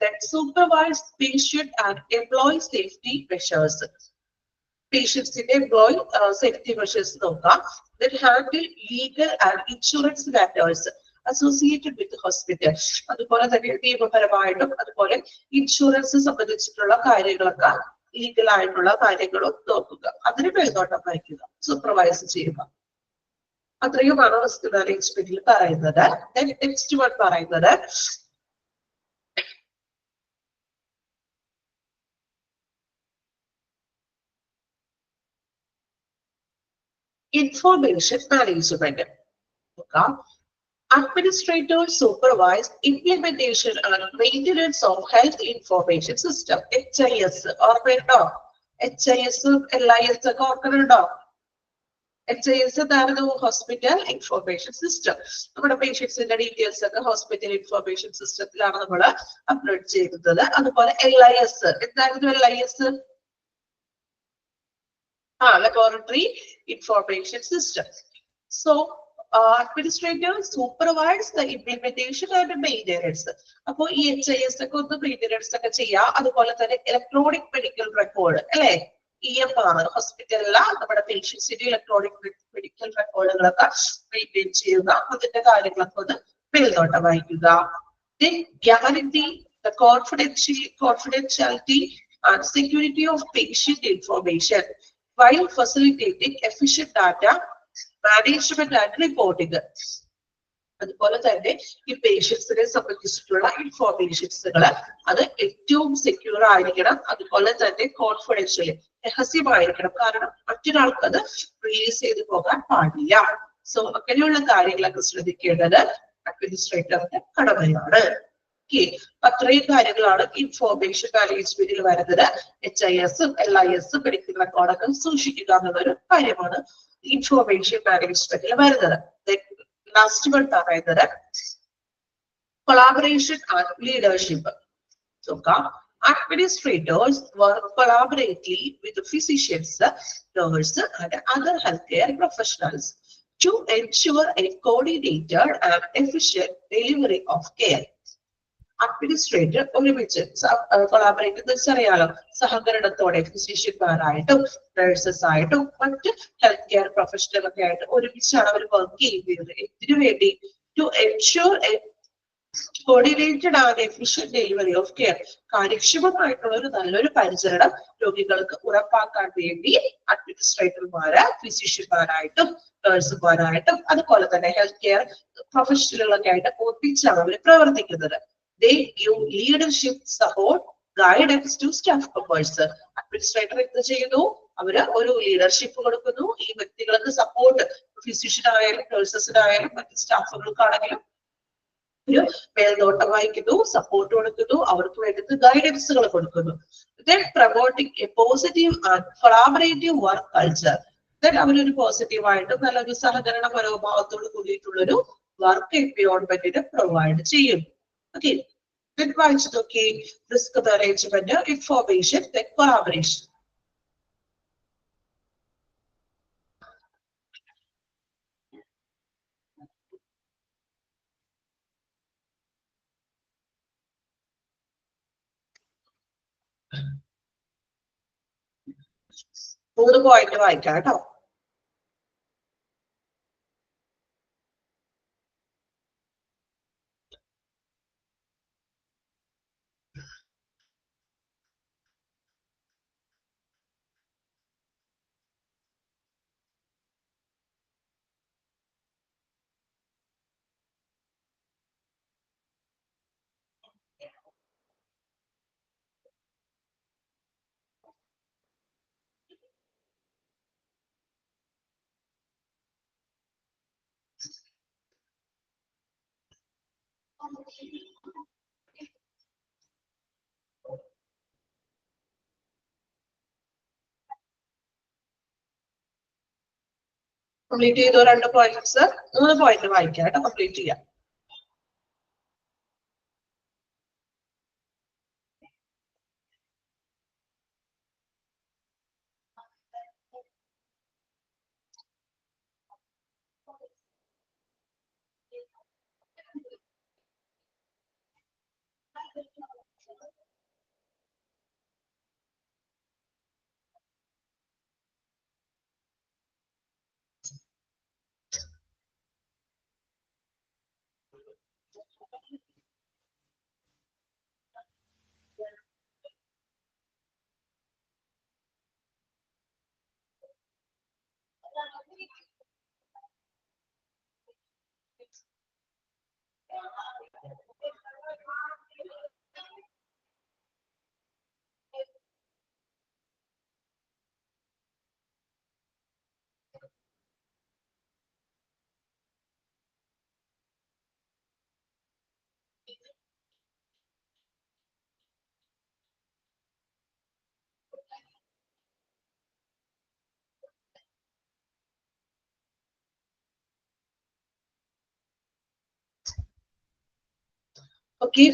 That supervise patient and employee safety measures. പേഷ്യൻസിന്റെ എംപ്ലോയി സേഫ്റ്റി മെഷേഴ്സ് നോക്കാം. Then handle legal and insurance matters associated with the hospital. അതുപോലെ തന്നെ നിയമപരമായിട്ടും അതുപോലെ ഇൻഷുറൻസ് സംബന്ധിച്ചിട്ടുള്ള കാര്യങ്ങളൊക്കെ ലീഗൽ ആയിട്ടുള്ള കാര്യങ്ങളും നോക്കുക. അതിന് മേൽനോട്ടം വഹിക്കുക, സൂപ്പർവൈസ് ചെയ്യുക. അത്രയുമാണ് റിസ്ക് മാനേജ്മെന്റിൽ പറയുന്നത്. നെക്സ്റ്റ് വൺ പറയുന്നത് information management. Administrators supervise implementation and maintenance of health information system. HIS ഓർമ്മയുണ്ടോ? HIS LIS ഒക്കെ ഓർക്കുന്നുണ്ടോ? HIS എന്തായിരുന്നു? Hospital information system. നമ്മുടെ പേഷ്യൻസിന്റെ ഡീറ്റെയിൽസ് ഒക്കെ ഹോസ്പിറ്റൽ ഇൻഫോർമേഷൻ സിസ്റ്റത്തിലാണ് നമ്മൾ അപ്ലോഡ് ചെയ്യുന്നത്. അതുപോലെ LIS എന്തായിരുന്നു? LIS laboratory information system. So administrator supervise the implementation and maintenance. അപ്പോൾ ഈ HIS ഒക്കെ ഒന്ന് മെയിൻ്റെനൻസ് ഒക്കെ ചെയ്യാം. അതുപോലെ തന്നെ ഇലക്ട്രോണിക് മെഡിക്കൽ റെക്കോർഡ് അല്ലെ, EMR ഹോസ്പിറ്റലിലെ നമ്മുടെ പേഷ്യൻസിന്റെ ഇലക്ട്രോണിക് മെഡിക്കൽ റെക്കോർഡുകളൊക്കെ മെയിൻറ്റെയിൻ ചെയ്യുക. അതിന്റെ കാര്യങ്ങളൊക്കെ ഒന്ന് മേൽനോട്ടം വഹിക്കുക. Then guarantee the confidentiality and security of patient information while facilitating efficient data management and reporting. അതുപോലെ തന്നെ ഈ പേഷ്യൻസിനെ സംബന്ധിച്ചിട്ടുള്ള ഇൻഫോർമേഷൻസുകൾ അത് ഏറ്റവും സെക്യൂർ ആയിരിക്കണം. അതുപോലെ തന്നെ കോൺഫിഡൻഷ്യലി രഹസ്യമായിരിക്കണം. കാരണം മറ്റൊരാൾക്ക് അത് റിലീസ് ചെയ്ത് പോകാൻ പാടില്ല. സോ അങ്ങനെയുള്ള കാര്യങ്ങളൊക്കെ ശ്രദ്ധിക്കേണ്ടത് അഡ്മിനിസ്ട്രേറ്ററിന്റെ കടമയാണ്. അത്രയും കാര്യങ്ങളാണ് ഇൻഫോർമേഷൻ മാനേജ്മെന്റിൽ വരുന്നത്. HIS LIS മെഡിക്കൽ റെക്കോർഡൊക്കെ സൂക്ഷിക്കുക എന്നുള്ളൊരു കാര്യമാണ് ഇൻഫോർമേഷൻ മാനേജ്മെന്റിൽ വരുന്നത്. ലാസ്റ്റ് വൺ പറയുന്നത് collaboration and leadership. Administrators work collaboratively with the physicians, nurses, and other healthcare professionals to ensure a coordinated and efficient delivery of care. Administrator ഒരുമിച്ച് collaborate എന്ന് വെച്ചറിയാലോ, സഹകരണത്തോടെ ഫിസിഷ്യന്മാരായിട്ടും nurses ആയിട്ടും മറ്റ് ഹെൽത്ത് കെയർ പ്രൊഫഷണൽ ഒക്കെ ആയിട്ട് ഒരുമിച്ചാണ് അവർ work ചെയ്യുന്നത്. ഇതിനു വേണ്ടി to ensure a coordinated and efficient delivery of care, കാര്യക്ഷമമായിട്ടുള്ള ഒരു നല്ലൊരു പരിചരണം രോഗികൾക്ക് ഉറപ്പാക്കാൻ വേണ്ടി അഡ്മിനിസ്ട്രേറ്റർമാര് ഫിസിഷ്യന്മാരായിട്ടും നഴ്സുമാരായിട്ടും അതുപോലെ തന്നെ ഹെൽത്ത് കെയർ പ്രൊഫഷണലുകളൊക്കെ ആയിട്ട് ഒന്നിച്ചാണ് അവർ പ്രവർത്തിക്കുന്നത്. They give leadership support, guidance to staff members. Administrator എന്ത് ചെയ്യുന്നു? അവര് ഒരു ലീഡർഷിപ്പ് കൊടുക്കുന്നു. ഈ വ്യക്തികൾക്ക് സപ്പോർട്ട്, ഫിസിഷ്യനായാലും നഴ്സസിനായാലും മറ്റ് സ്റ്റാഫുകൾക്കാണെങ്കിലും ഒരു മേൽനോട്ടം വഹിക്കുന്നു, സപ്പോർട്ട് കൊടുക്കുന്നു, അവർക്ക് വേണ്ടുന്ന ഗൈഡൻസുകൾ കൊടുക്കുന്നു. Then promoting a positive and collaborative work culture. Then അവരൊരു പോസിറ്റീവായിട്ടും നല്ലൊരു സഹകരണ മനോഭാവത്തോട് കൂടിയിട്ടുള്ളൊരു വർക്ക് എൻവയോൺമെന്റിന് പ്രൊവൈഡ് ചെയ്യും. Okay, then വായിച്ചു നോക്കി risk management, information, then collaboration. മൂന്ന് പോയിന്റ് വായിക്കാം കേട്ടോ. കംപ്ലീറ്റ് ചെയ്തോ? 2 പോയിന്റ്സ്, 3 പോയിന്റ് വായിക്കാം കേട്ടോ, കംപ്ലീറ്റ് ചെയ്യാം. Okay.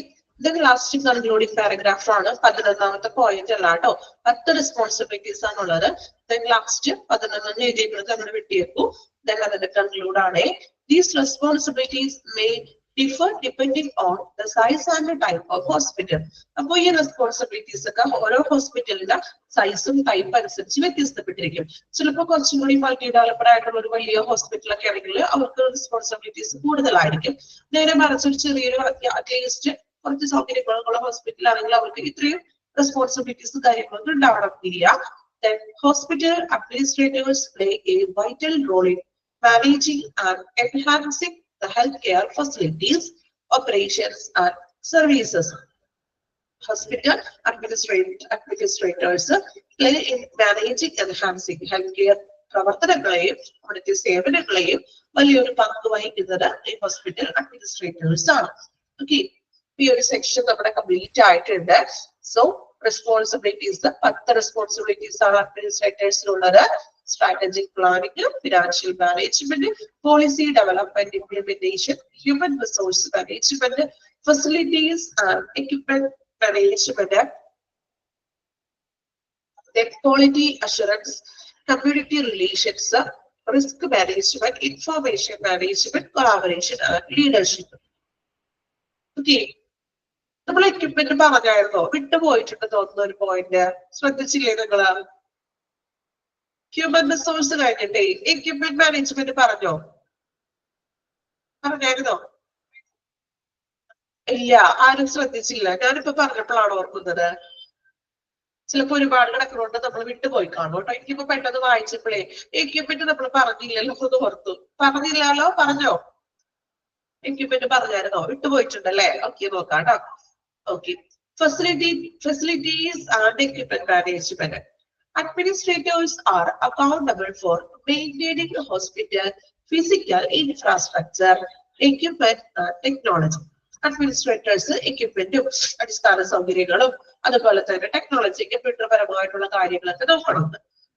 Then last concluding paragraph ആണ് 11ാമത്തെ പോയിന്റ് അല്ല കേട്ടോ. 10 റെസ്പോൺസിബിലിറ്റീസ് ആണുള്ളത്. Then last 11 എഴുതിയിരുന്നത് നമ്മൾ വിട്ടിയേക്കും. Then അതിന്റെ കൺക്ലൂഡ് ആണ്. These responsibilities may differ depending on the size and the type of hospital. അപ്പൊ ഈ റെസ്പോൺസിബിലിറ്റീസ് ഒക്കെ ഓരോ ഹോസ്പിറ്റലിന്റെ സൈസും ടൈപ്പ് അനുസരിച്ച് വ്യത്യസ്തപ്പെട്ടിരിക്കും. ചിലപ്പോൾ കുറച്ചും കൂടി മൾട്ടി ഡെവലപ്ഡ് ആയിട്ടുള്ള ഒരു വലിയ ഹോസ്പിറ്റലൊക്കെ ആണെങ്കിൽ അവർക്ക് റെസ്പോൺസിബിലിറ്റീസ് കൂടുതലായിരിക്കും. നേരെ മറിച്ച് ഒരു ചെറിയൊരു അറ്റ്ലീസ്റ്റ് കുറച്ച് സൗകര്യങ്ങളുള്ള ഹോസ്പിറ്റൽ ആണെങ്കിൽ അവർക്ക് ഇത്രയും റെസ്പോൺസിബിലിറ്റീസ് കാര്യങ്ങളൊന്നും ഉണ്ടാവണമെന്നില്ല. Then hospital administrators play a vital role in managing and enhancing the healthcare facilities, operations and services. Hospital administrators play in managing and enhancing healthcare പ്രവർത്തനങ്ങളെയും അവിടുത്തെ സേവനങ്ങളെയും വലിയൊരു പങ്ക് വഹിക്കുന്നത് ഈ ഹോസ്പിറ്റൽ അഡ്മിനിസ്ട്രേറ്റേഴ്സ് ആണ്. ഓക്കെ, ഈ ഒരു സെക്ഷൻ നമ്മുടെ കംപ്ലീറ്റ് ആയിട്ടുണ്ട്. സോ റെസ്പോൺസിബിലിറ്റീസ് 10 റെസ്പോൺസിബിലിറ്റീസ് ആണ് അഡ്മിനിസ്ട്രേറ്റേഴ്സിനുള്ളത്. Strategic planning, financial management, policy development, implementation, human resource management, facilities and equipment management, quality assurance, community relations, risk management, information management, collaboration and leadership. Okay, നമ്മൾ equipment പറഞ്ഞായിരുന്നോ? വിട്ടുപോയിട്ടുണ്ട് തോന്നുന്ന ഒരു point, ശ്രദ്ധിച്ചില്ലേ നിങ്ങള്? Human resource കഴിഞ്ഞിട്ടേ എക്യുപ്മെന്റ് മാനേജ്മെന്റ് പറഞ്ഞായിരുന്നോ? ഇല്ല, ആരും ശ്രദ്ധിച്ചില്ല. ഞാനിപ്പോ പറഞ്ഞപ്പോഴാണ് ഓർക്കുന്നത്. ചിലപ്പോ ഒരുപാട് കിടക്കുന്നോണ്ട് നമ്മൾ വിട്ടുപോയി കാണും കേട്ടോ. എനിക്കിപ്പോ പെട്ടെന്ന് വായിച്ചപ്പോഴേ എക്യുപ്മെന്റ് നമ്മൾ പറഞ്ഞില്ലല്ലോ എന്ന് ഓർത്തു. പറഞ്ഞില്ലല്ലോ? പറഞ്ഞോ? എക്യുപ്മെന്റ് പറഞ്ഞായിരുന്നോ? വിട്ടുപോയിട്ടുണ്ടല്ലേ? ഓക്കെ, നോക്കാം കേട്ടോ. Okay, facilities and equipment management. Administrators are accountable for maintaining the hospital physical infrastructure, equipment and technology. Administrators എക്യുപ്മെന്റും അടിസ്ഥാന സൗകര്യങ്ങളും അതുപോലെ തന്നെ ടെക്നോളജി കമ്പ്യൂട്ടർപരമായിട്ടുള്ള കാര്യങ്ങളൊക്കെ നോക്കണം.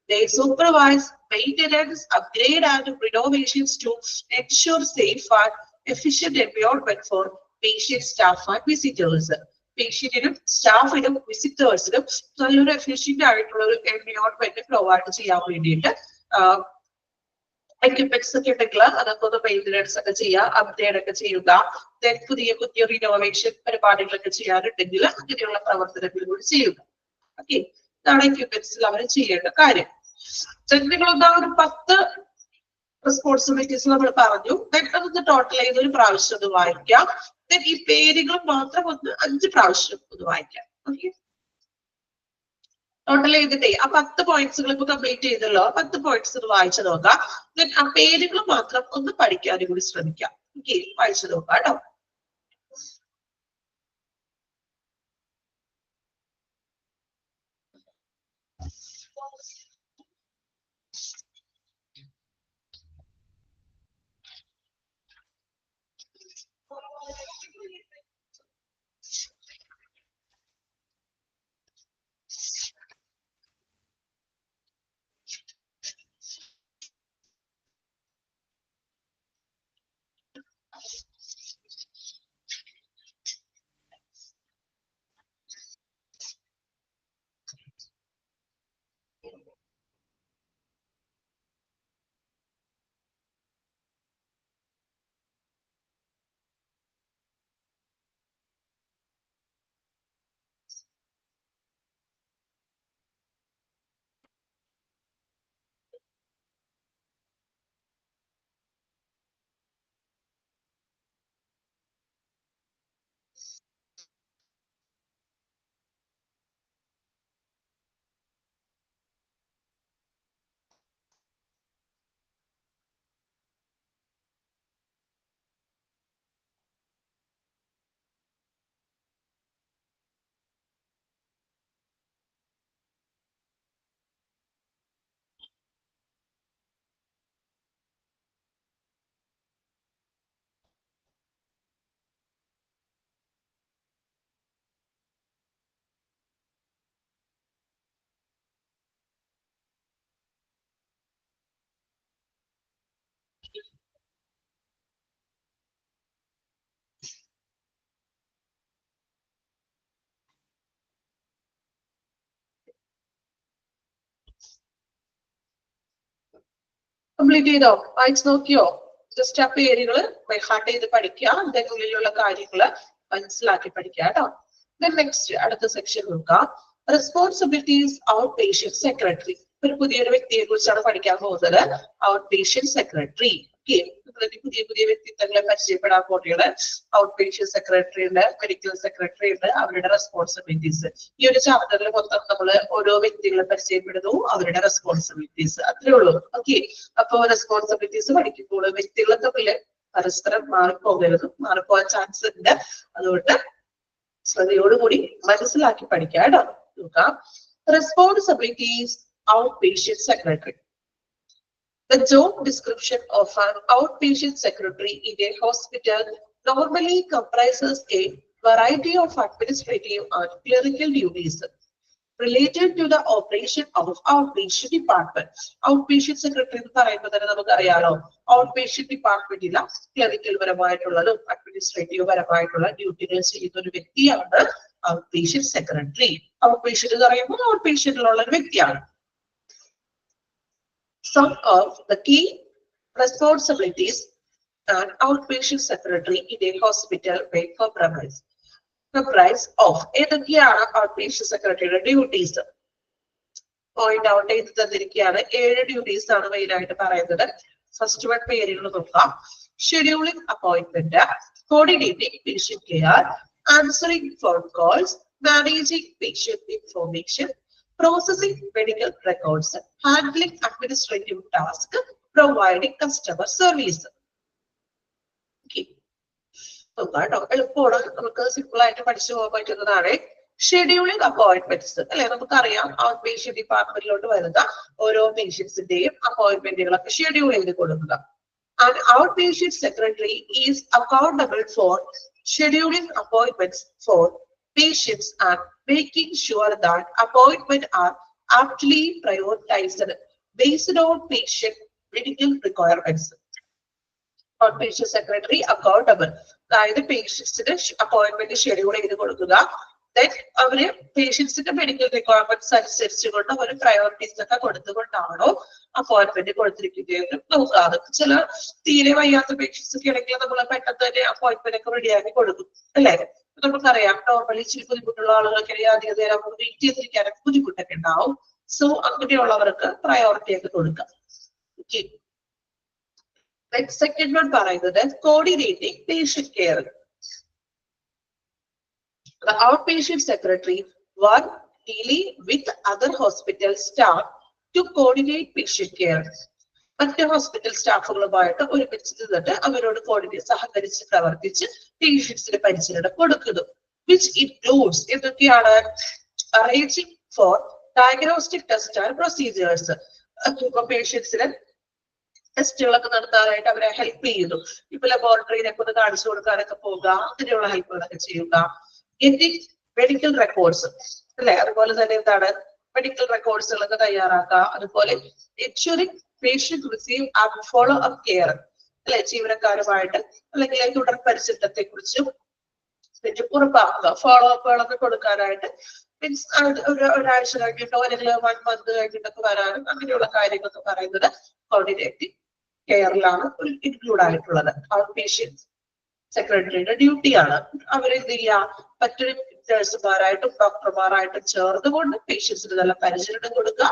They supervise maintenance, upgrade and renovations to ensure safe and efficient environment for patient, staff and visitors. പേഷ്യന്റിനും സ്റ്റാഫിനും വിസിറ്റേഴ്സിനും നല്ലൊരു efficient ആയിട്ടുള്ള ഒരു എൻവയോൺമെന്റ് പ്രൊവൈഡ് ചെയ്യാൻ വേണ്ടിയിട്ട് എക്യുപ്മെന്റ്സ് ഒക്കെ ഉണ്ടെങ്കിൽ അതൊക്കെ ഒന്ന് മെയിൻ്റനൻസ് ഒക്കെ ചെയ്യുക, അപ്ഗ്രേഡ് ഒക്കെ ചെയ്യുക. പുതിയ പുതിയ റിനോവേഷൻ പരിപാടികളൊക്കെ ചെയ്യാനുണ്ടെങ്കിൽ അങ്ങനെയുള്ള പ്രവർത്തനങ്ങൾ കൂടി ചെയ്യുക. ഓക്കെ, ഇതാണ് എക്യുപ്മെന്റ്സിൽ അവർ ചെയ്യേണ്ട കാര്യം. നിങ്ങളൊന്നാ ഒരു 10 റെസ്പോൺസിബിലിറ്റീസ് നമ്മൾ പറഞ്ഞു. അതൊന്ന് ടോട്ടൽ ചെയ്ത് ഒരു പ്രാവശ്യം ഒന്ന് വായിക്കാം. ഈ പേരുകൾ മാത്രം ഒന്ന് 5 പ്രാവശ്യം ഒന്ന് വായിക്കാം. ഓക്കെ, ടോട്ടൽ ചെയ്തിട്ടേ ആ 10 പോയിന്റ്സുകൾ ഇപ്പൊ കംപ്ലീറ്റ് ചെയ്തല്ലോ. 10 പോയിന്റ്സ് ഒന്ന് വായിച്ചു നോക്കാം. ആ പേരുകൾ മാത്രം ഒന്ന് പഠിക്കാനും കൂടി ശ്രമിക്കാം. ഓക്കെ, വായിച്ചു നോക്കാം കേട്ടോ. കംപ്ലീറ്റ് ചെയ്തോ? വായിച്ചു നോക്കിയോ? ജസ്റ്റ് ആ പേരുകള് ബൈഹാർട്ട് ചെയ്ത് പഠിക്കുക, അതിന്റെ ഉള്ളിലുള്ള കാര്യങ്ങള് മനസ്സിലാക്കി പഠിക്കുക കേട്ടോ. നെക്സ്റ്റ് അടുത്ത സെക്ഷൻ നോക്കാം. Responsibilities out patient secretary. ഒരു പുതിയൊരു വ്യക്തിയെ കുറിച്ചാണ് പഠിക്കാൻ പോകുന്നത്. Out patient secretary. പുതിയ പുതിയ വ്യക്തിത്വങ്ങളെ പരിചയപ്പെടാൻ പോകുന്നത്. ഔട്ട് പേഷ്യന്റ് സെക്രട്ടറി ഉണ്ട്, മെഡിക്കൽ സെക്രട്ടറി ഉണ്ട്, അവരുടെ റെസ്പോൺസിബിലിറ്റീസ്. ഈ ഒരു ചാപ്റ്ററിൽ മൊത്തം നമ്മൾ ഓരോ വ്യക്തികളെ പരിചയപ്പെടുന്നു, അവരുടെ റെസ്പോൺസിബിലിറ്റീസ്, അത്രേ ഉള്ളൂ. ഓക്കെ, അപ്പൊ റെസ്പോൺസിബിലിറ്റീസ് പഠിക്കുമ്പോൾ വ്യക്തികളെ തമ്മിൽ പരസ്പരം മാറിപ്പോകാൻ ചാൻസ് ഉണ്ട്. അതുകൊണ്ട് ശ്രദ്ധയോടുകൂടി മനസ്സിലാക്കി പഠിക്കാം കേട്ടോ. നോക്കാം. Responsibilities out patient secretary. The job description of an outpatient secretary in a hospital normally comprises a variety of administrative and clerical duties related to the operation of outpatient department. Outpatient secretary എന്ന് പറയുമ്പോൾ തന്നെ നമുക്കറിയാലോ, outpatient ഡിപ്പാർട്ട്മെന്റിലെ clerical പരമായിട്ടുള്ളതും administrative പരമായിട്ടുള്ള ഡ്യൂട്ടികൾ ചെയ്യുന്ന ഒരു വ്യക്തിയാണ് outpatient secretary. Outpatient എന്ന് പറയുമ്പോൾ ഔട്ട്പേഷ്യന്റിലുള്ള ഒരു വ്യക്തിയാണ്. Some of the key responsibilities an outpatient secretary in a hospital may comprise of ഏതൊക്കെയാണ് ഔട്ട്പേഷ്യന്റ് സെക്രട്ടറിയുടെ ഡ്യൂട്ടീസ്? പോയിന്റ് ഔട്ട് ചെയ്ത് തന്നിരിക്കുകയാണ്. 7 ഡ്യൂട്ടീസ് ആണ് മെയിൻ ആയിട്ട് പറയുന്നത്. ഫസ്റ്റ് വൺ പേരുകൾ നോക്കാം. Scheduling appointment, coordinating patient care, answering phone calls, managing patient information, processing medical records, handling administrative tasks, providing customer service. എളുപ്പമാണ്, നമുക്ക് സിമ്പിൾ ആയിട്ട് പഠിച്ചു പോകാൻ പറ്റുന്നതാണ്. ഷെഡ്യൂളിംഗ് അപ്പോയിന്റ്മെന്റ്സ് അല്ലെ, നമുക്കറിയാം ഔട്ട് പേഷ്യന്റ് ഡിപ്പാർട്ട്മെന്റിലോട്ട് വരുന്ന ഓരോ പേഷ്യൻസിന്റെയും അപ്പോയിന്റ്മെന്റുകളൊക്കെ ഷെഡ്യൂൾ ചെയ്ത് കൊടുക്കുക. An outpatient secretary is accountable for scheduling appointments for patients and making sure that appointments are aptly prioritized based on patient medical requirements. Outpatient secretary accountable, അതായത് പേഷ്യൻസിന് appointment schedule ചെയ്ത് കൊടുക്കുക. Then അവര് പേഷ്യൻസിന്റെ medical requirements അനുസരിച്ചുകൊണ്ട് അവർ priorities ഒക്കെ കൊടുത്തുകൊണ്ടാണോ appointment കൊടുത്തിരിക്കുന്നത് നോക്കുക. അതൊക്കെ ചില തീരെ വയ്യാത്ത പേഷ്യൻസ് ഒക്കെ ആണെങ്കിൽ നമ്മൾ പെട്ടെന്ന് തന്നെ അപ്പോയിന്റ്മെന്റ് ഒക്കെ റെഡിയാക്കി കൊടുക്കും അല്ലെ. നമുക്കറിയാം നോർമലി ഇച്ചിരി ബുദ്ധിമുട്ടുള്ള ആളുകൾക്ക് അധിക നേരം വെയിറ്റ് ചെയ്തിരിക്കാനൊക്കെ ബുദ്ധിമുട്ടൊക്കെ ഉണ്ടാവും. സോ അങ്ങനെയുള്ളവർക്ക് പ്രയോറിറ്റി ഒക്കെ കൊടുക്കാം. സെക്കൻഡ് വൺ പറയുന്നത് coordinating patient care. The outpatient secretary work daily with other hospital staff to coordinate patient care. മറ്റ് ഹോസ്പിറ്റൽ സ്റ്റാഫുകളുമായിട്ട് ഒരുമിച്ച് നിന്നിട്ട് അവരോട് സഹകരിച്ച് പ്രവർത്തിച്ച് പേഷ്യൻസിന് പരിചരണം കൊടുക്കുന്നു. വിച്ച് ഇൻക്ലൂഡ്സ് എന്തൊക്കെയാണ്? Arranging for diagnostic test and procedures. ഇപ്പൊ പേഷ്യൻസിന് ടെസ്റ്റുകളൊക്കെ നടത്താനായിട്ട് അവരെ ഹെൽപ്പ് ചെയ്യുന്നു. ഇപ്പൊ ലബോറട്ടറിയിലൊക്കെ ഒന്ന് കാണിച്ചു കൊടുക്കാനൊക്കെ പോകുക, അങ്ങനെയുള്ള ഹെൽപ്പുകളൊക്കെ ചെയ്യുക. മെഡിക്കൽ റെക്കോർഡ്സ് അല്ലെ, അതുപോലെ തന്നെ എന്താണ് മെഡിക്കൽ റെക്കോർഡ്സുകളൊക്കെ തയ്യാറാക്കുക. അതുപോലെ ensuring patient receive and follow up care അല്ലെ, ജീവനക്കാരുമായിട്ട് അല്ലെങ്കിൽ തുടർ പരിചരണത്തെ കുറിച്ചും ഉറപ്പാക്കുക. ഫോളോ അപ്പുകളൊക്കെ കൊടുക്കാനായിട്ട് മീൻസ് ഒരാഴ്ച കഴിഞ്ഞിട്ടോ അല്ലെങ്കിൽ 1 month കഴിഞ്ഞിട്ടൊക്കെ വരാനും അങ്ങനെയുള്ള കാര്യങ്ങളൊക്കെ പറയുന്നത് കോർഡിനേറ്റീവ് കെയറിലാണ് ഇൻക്ലൂഡ് ആയിട്ടുള്ളത്. ഔട്ട് പേഷ്യന്റ് സെക്രട്ടറിയുടെ ഡ്യൂട്ടിയാണ്. അവരെന്ത് ചെയ്യുക, മറ്റൊരു നഴ്സുമാരായിട്ടും ഡോക്ടർമാരായിട്ടും ചേർന്നുകൊണ്ട് പേഷ്യൻസിന് നല്ല പരിചരണം കൊടുക്കുക.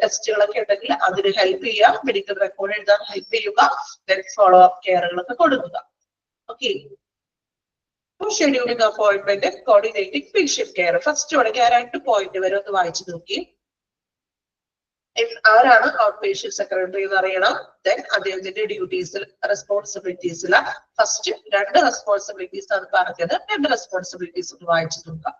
ടെസ്റ്റുകളൊക്കെ ഉണ്ടെങ്കിൽ അതിന് ഹെൽപ്പ് ചെയ്യുക, മെഡിക്കൽ റെക്കോർഡ് എഴുതാൻ ഹെൽപ്പ് ചെയ്യുക, ഫോളോ അപ്പ് കെയറുകളൊക്കെ കൊടുക്കുക. Okay, scheduling appointment, coordinating patient care. First തുടങ്ങി 2 പോയിന്റ് വരെ ഒന്ന് വായിച്ചു നോക്കി. ആരാണ് ഔട്ട് പേഷ്യന്റ് സെക്രട്ടറി എന്ന് അറിയണം. ദെൻ അദ്ദേഹത്തിന്റെ ഡ്യൂട്ടീസിൽ റെസ്പോൺസിബിലിറ്റീസിൽ ഫസ്റ്റ് 2 റെസ്പോൺസിബിലിറ്റീസ് ആണ് പറഞ്ഞത്. 2 റെസ്പോൺസിബിലിറ്റീസ് ഒന്ന് വായിച്ചു നോക്കാം.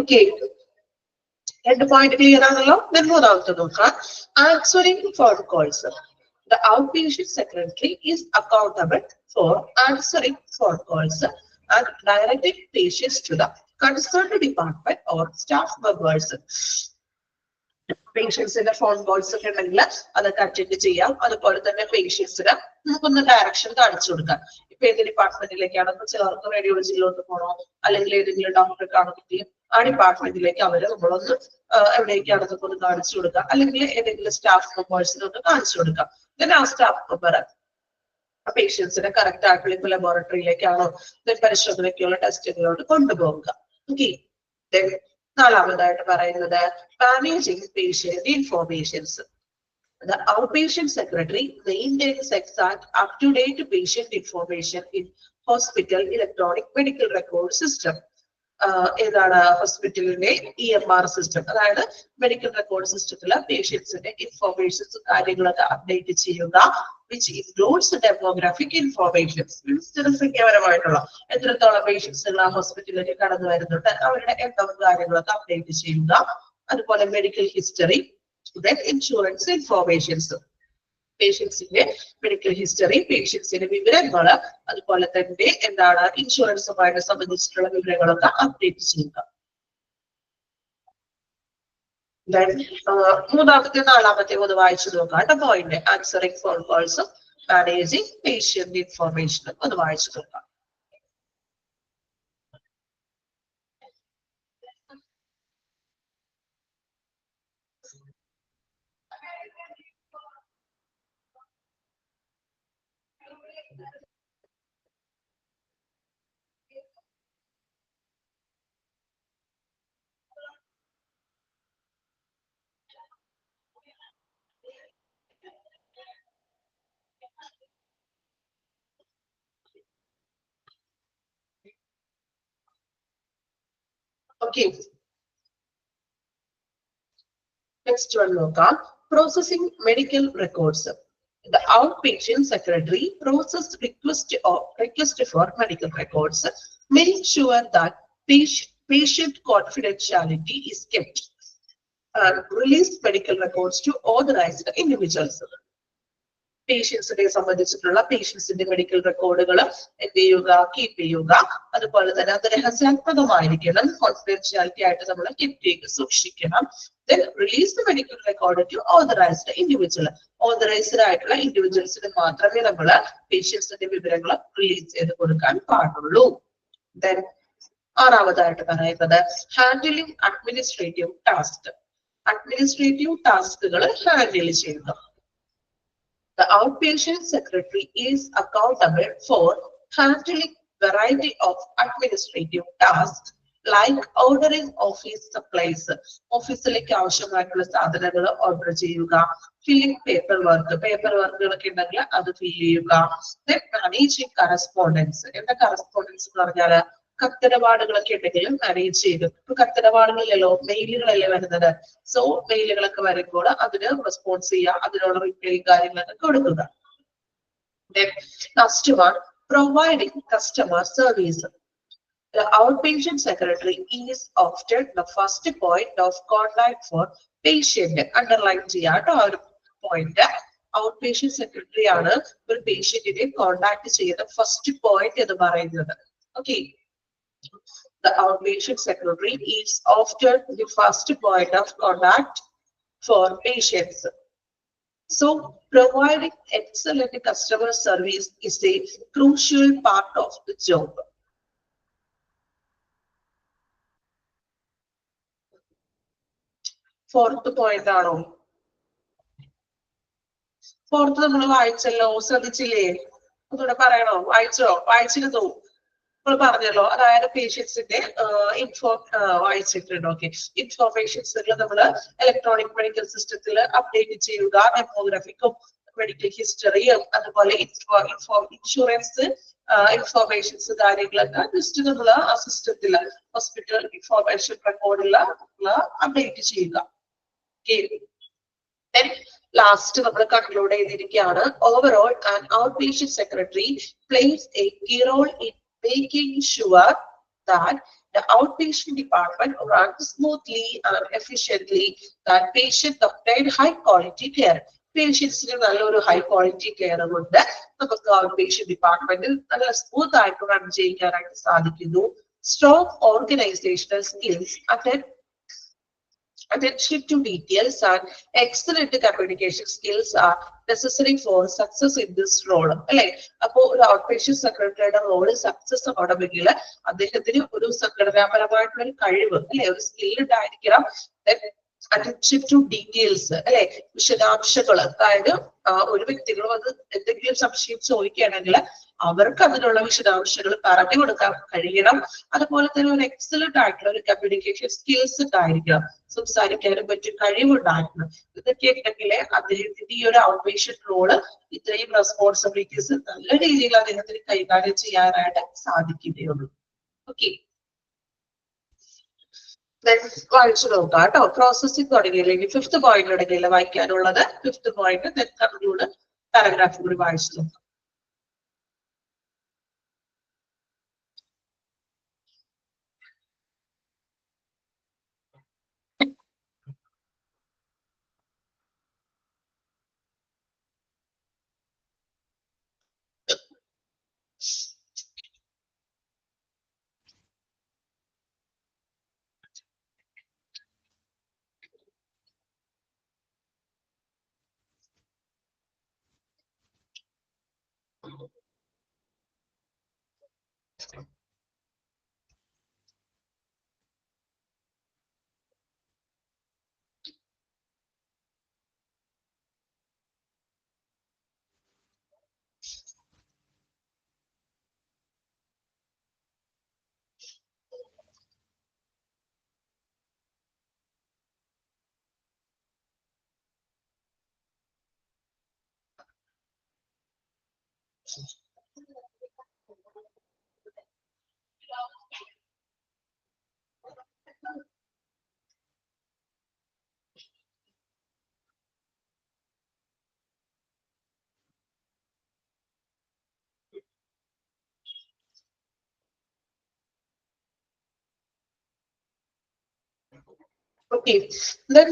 Okay. രണ്ട് പോയിന്റ് ക്ലിയർ ആണല്ലോ. മൂന്നാമത്തെ നോക്കാം. Answering phone calls. The outpatient secretary is accountable for answering phone calls and directing patients to the concerned department or staff members. പേഷ്യൻസിന്റെ ഫോൺ കോൾസ് ഒക്കെ ഉണ്ടെങ്കിൽ അതൊക്കെ അറ്റൻഡ് ചെയ്യാം. അതുപോലെ തന്നെ പേഷ്യൻസിന് നമുക്കൊന്ന് ഡയറക്ഷൻ കാണിച്ചു കൊടുക്കാം. ഇപ്പൊ ഏത് ഡിപ്പാർട്ട്മെന്റിലേക്കാണ് ചിലർക്ക് റേഡിയോളജിയിലോട്ട് പോകണോ, അല്ലെങ്കിൽ ഏതെങ്കിലും ഡോക്ടറെ കാണുകയും ആ ഡിപ്പാർട്ട്മെന്റിലേക്ക് അവര് നമ്മളൊന്ന് എവിടേക്കാണെന്നൊക്കെ ഒന്ന് കാണിച്ചു കൊടുക്കാം. അല്ലെങ്കിൽ ഏതെങ്കിലും സ്റ്റാഫ് മെമ്പേഴ്സിനെ ഒന്ന് കാണിച്ചു കൊടുക്കാം. പിന്നെ ആ സ്റ്റാഫ് മെമ്പർ പേഷ്യൻസിനെ കറക്റ്റ് ആയിട്ടുള്ള ഇപ്പൊ ലബോറട്ടറിയിലേക്കാണോ പരിശോധനയ്ക്കുള്ള ടെസ്റ്റുകളോട് കൊണ്ടുപോകുക. ഓക്കെ. നാലാമതായിട്ട് പറയുന്നത് managing patient informations. The outpatient secretary maintains exact up-to-date patient information in hospital electronic medical record system. ഏതാണ് ഹോസ്പിറ്റലിന്റെ EMR സിസ്റ്റം, അതായത് മെഡിക്കൽ റെക്കോർഡ് സിസ്റ്റത്തില് പേഷ്യൻസിന്റെ ഇൻഫോർമേഷൻസ് കാര്യങ്ങളൊക്കെ അപ്ഡേറ്റ് ചെയ്യുക. which includes demographic informations. ജനസംഖ്യാപരമായിട്ടുള്ള എത്രത്തോളം പേഷ്യൻസുകൾ ആ ഹോസ്പിറ്റലിലേക്ക് കടന്നു വരുന്നുണ്ട്, അവരുടെ എണ്ണവും കാര്യങ്ങളൊക്കെ അപ്ഡേറ്റ് ചെയ്യുക. അതുപോലെ medical history, then insurance informations, പേഷ്യൻസിന്റെ മെഡിക്കൽ ഹിസ്റ്ററി, പേഷ്യൻസിന്റെ വിവരങ്ങള്, അതുപോലെ തന്നെ എന്താണ് ഇൻഷുറൻസുമായിട്ട് സംബന്ധിച്ചിട്ടുള്ള വിവരങ്ങളൊക്കെ അപ്ഡേറ്റ് ചെയ്യുക. മൂന്നാമത്തെ നാലാമത്തെ ഒന്ന് വായിച്ചു നോക്കാം. പോയിന്റ് ആൻസറിംഗ് ഫോൺ കോൾസും മാനേജിംഗ് പേഷ്യന്റ് ഇൻഫോർമേഷനും ഒന്ന് വായിച്ചു നോക്കാം. Okay. Next one നോക്കാം. Processing medical records. The outpatient secretary processed request for medical records, make sure that patient confidentiality is kept, and release medical records to authorized individuals. പേഷ്യൻസിനെ സംബന്ധിച്ചിട്ടുള്ള പേഷ്യൻസിന്റെ medical റെക്കോർഡുകൾ എന്ത് ചെയ്യുക, keep ചെയ്യുക. അതുപോലെ തന്നെ അത് രഹസ്യാത്മകമായിരിക്കണം, കോൺഫിഡൻഷ്യാലിറ്റി ആയിട്ട് നമ്മൾ കീപ്പ് ചെയ്ത് സൂക്ഷിക്കണം. Then release the medical record to authorized individual. Authorised ആയിട്ടുള്ള ഇൻഡിവിജ്വൽസിന് മാത്രമേ നമ്മൾ പേഷ്യൻസിന്റെ വിവരങ്ങൾ റിലീസ് ചെയ്ത് കൊടുക്കാൻ പാടുള്ളൂ. Then ആറാമതായിട്ട് പറയുന്നത് ഹാൻഡിലിംഗ് അഡ്മിനിസ്ട്രേറ്റീവ് ടാസ്ക്. അഡ്മിനിസ്ട്രേറ്റീവ് ടാസ്കുകൾ ഹാൻഡിൽ ചെയ്യുക. The outpatient secretary is accountable for handling variety of administrative tasks like ordering office supplies. ഓഫീസിലേക്ക് ആവശ്യമായിട്ടുള്ള സാധനങ്ങൾ ഓർഡർ ചെയ്യുക, ഫില്ലിംഗ് പേപ്പർ വർക്കുകളൊക്കെ ഉണ്ടെങ്കിൽ അത് ഫിൽ ചെയ്യുക. Then managing correspondence. എന്താ കറസ്പോണ്ടൻസ് എന്ന് പറഞ്ഞാൽ കത്തിടപാടുകളൊക്കെ ഉണ്ടെങ്കിൽ മാനേജ് ചെയ്തു. ഇപ്പൊ കത്തിടപാടുകളിലല്ലോ മെയിലുകളല്ലേ വരുന്നത്. സോ മെയിലുകളൊക്കെ വരുമ്പോൾ അതിന് റെസ്പോൺസ് ചെയ്യുക, അതിനുള്ള റിപ്ലൈ കാര്യങ്ങളൊക്കെ കൊടുക്കുക. Last one, providing customer service. The outpatient secretary is often the first point of contact for patient. Underline ചെയ്യാട്ടോ ആ ഒരു പോയിന്റ്. ഔട്ട്പേഷ്യന്റ് സെക്രട്ടറി ആണ് ഒരു പേഷ്യന്റിനെ കോണ്ടാക്ട് ചെയ്യുന്ന ഫസ്റ്റ് പോയിന്റ് എന്ന് പറയുന്നത്. Okay. The outpatient secretary is often the first point of contact for patients. So, providing excellent customer service is a crucial part of the job. Fourth point ആണോ? Fourth നമ്മൾ വായിച്ചല്ലോ, ശ്രദ്ധിച്ചില്ലേ? ഒന്നുകൂടെ പറയണോ? വായിച്ചിരുന്നു. നമ്മൾ പറഞ്ഞല്ലോ, അതായത് പേഷ്യൻസിന്റെ വായിച്ചിട്ടുണ്ട്. ഓക്കെ, ഇൻഫോർമേഷൻസ് നമ്മൾ ഇലക്ട്രോണിക് മെഡിക്കൽ സിസ്റ്റത്തിൽ അപ്ഡേറ്റ് ചെയ്യുക, ഡെമോഗ്രാഫിക്കും മെഡിക്കൽ ഹിസ്റ്ററിയും അതുപോലെ ഇൻഷുറൻസ് ഇൻഫോർമേഷൻസ് കാര്യങ്ങളൊക്കെ ജസ്റ്റ് നമ്മൾ ആ സിസ്റ്റത്തിൽ ഹോസ്പിറ്റൽ ഇൻഫോർമേഷൻ റെക്കോർഡിൽ അപ്ഡേറ്റ് ചെയ്യുക. ഓക്കെ, ലാസ്റ്റ് നമ്മൾ കൺക്ലൂഡ് ചെയ്തിരിക്കുകയാണ്. Overall and out patient secretary plays a key role in making sure that the outpatient department runs smoothly and efficiently, that patient obtain high quality care. പേഷ്യൻസിന് നല്ലൊരു high quality care കൊണ്ട് നമുക്ക് out patient ഡിപ്പാർട്ട്മെന്റിൽ നല്ല smooth ആയിട്ട് run ചെയ്യാനായിട്ട് സാധിക്കുന്നു. Strong organisational skills, attention to details and excellent communication skills are necessary for success in this role. അല്ലെ, അപ്പോ ഒരു ഔട്ട് പേഷ്യന്റ് സെക്രട്ടറിയുടെ റോള് സക്സസ് ആവണമെങ്കിൽ അദ്ദേഹത്തിന് ഒരു സംഘടനാപരമായിട്ടുള്ള ഒരു കഴിവ്, അല്ലെ, ഒരു സ്കിൽ ഉണ്ടായിരിക്കണം. അറ്റൻഷൻ ടു ഡീറ്റെയിൽസ്, അല്ലെ, വിശദാംശങ്ങൾ. അതായത് ഒരു വ്യക്തികൾ വന്ന് എന്തെങ്കിലും സംശയം ചോദിക്കുകയാണെങ്കിൽ അവർക്ക് അതിനുള്ള വിശദാംശങ്ങൾ പറഞ്ഞു കൊടുക്കാൻ കഴിയണം. അതുപോലെ തന്നെ ഒരു എക്സലന്റ് ആയിട്ടുള്ള ഒരു കമ്മ്യൂണിക്കേഷൻ സ്കിൽസ് ഉണ്ടായിരിക്കണം, സംസാരിക്കാനും പറ്റും കഴിവുണ്ടായിരിക്കണം. ഇതൊക്കെ ഉണ്ടെങ്കിൽ അദ്ദേഹത്തിന്റെ ഈ ഒരു ഔട്ട് പേഷ്യന്റ് റോള് ഇത്രയും റെസ്പോൺസിബിലിറ്റീസ് നല്ല രീതിയിൽ അദ്ദേഹത്തിന് കൈകാര്യം ചെയ്യാനായിട്ട് സാധിക്കുകയുള്ളൂ. ഓക്കെ, വായിച്ചു നോക്കാം കേട്ടോ. പ്രോസസ്സിംഗ് തുടങ്ങിയില്ലെങ്കിൽ ഫിഫ്ത് പോയിന്റ് തുടങ്ങിയില്ല വായിക്കാനുള്ളത്. ഫിഫ്ത് പോയിന്റ് കൺക്ലൂഡ് പാരഗ്രാഫ് കൂടി വായിച്ചു നോക്കാം. ഓക്കെ, ദെൻ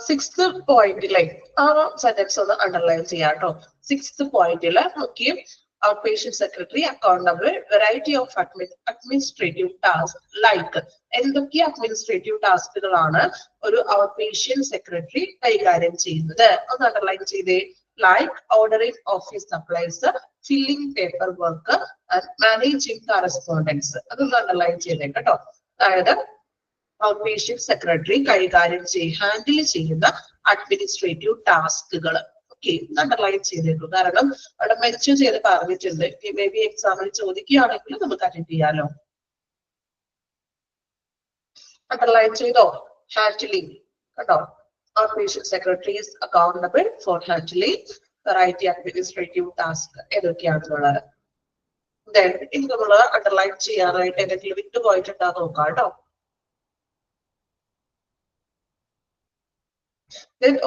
സിക്സ്ത് പോയിന്റിലെ ആ സെന്റൻസ് ഒന്ന് അണ്ടർലൈൻ ചെയ്യാം കേട്ടോ. സിക്സ്ത് പോയിന്റില് നോക്കിയേ, out patient secretary accountable variety of administrative task like. എന്തൊക്കെ അഡ്മിനിസ്ട്രേറ്റീവ് ടാസ്കുകളാണ് ഒരു ഔട്ട് പേഷ്യന്റ് സെക്രട്ടറി കൈകാര്യം ചെയ്യുന്നത്? ഒന്ന് അണ്ടർലൈൻ ചെയ്തേ. Like ordering office supplies, filling paper work and managing correspondence. അതൊന്ന് അണ്ടർലൈൻ ചെയ്തേ കേട്ടോ. അതായത് ഔട്ട് പേഷ്യന്റ് സെക്രട്ടറി കൈകാര്യം ഹാൻഡിൽ ചെയ്യുന്ന അഡ്മിനിസ്ട്രേറ്റീവ് ടാസ്കുകൾ. ഓക്കെ, അണ്ടർലൈൻ ചെയ്തേക്കും. കാരണം അവിടെ മെൻഷൻ ചെയ്ത് പറഞ്ഞിട്ടുണ്ട്. മേ ബി എക്സാമിൽ ചോദിക്കുകയാണെങ്കിൽ നമുക്ക് അറ്റൻഡ് ചെയ്യാലോ. അണ്ടർലൈൻ ചെയ്തോ? ഹാൻഡിലിംഗ് കേട്ടോ. Out patient secretary is accountable for handling variety administrative task. ഏതൊക്കെയാണെന്നുള്ളത് ഇനി നമ്മൾ അണ്ടർലൈൻ ചെയ്യാനായിട്ട് എന്തെങ്കിലും വിട്ടു പോയിട്ടുണ്ടാ നോക്കാം കേട്ടോ.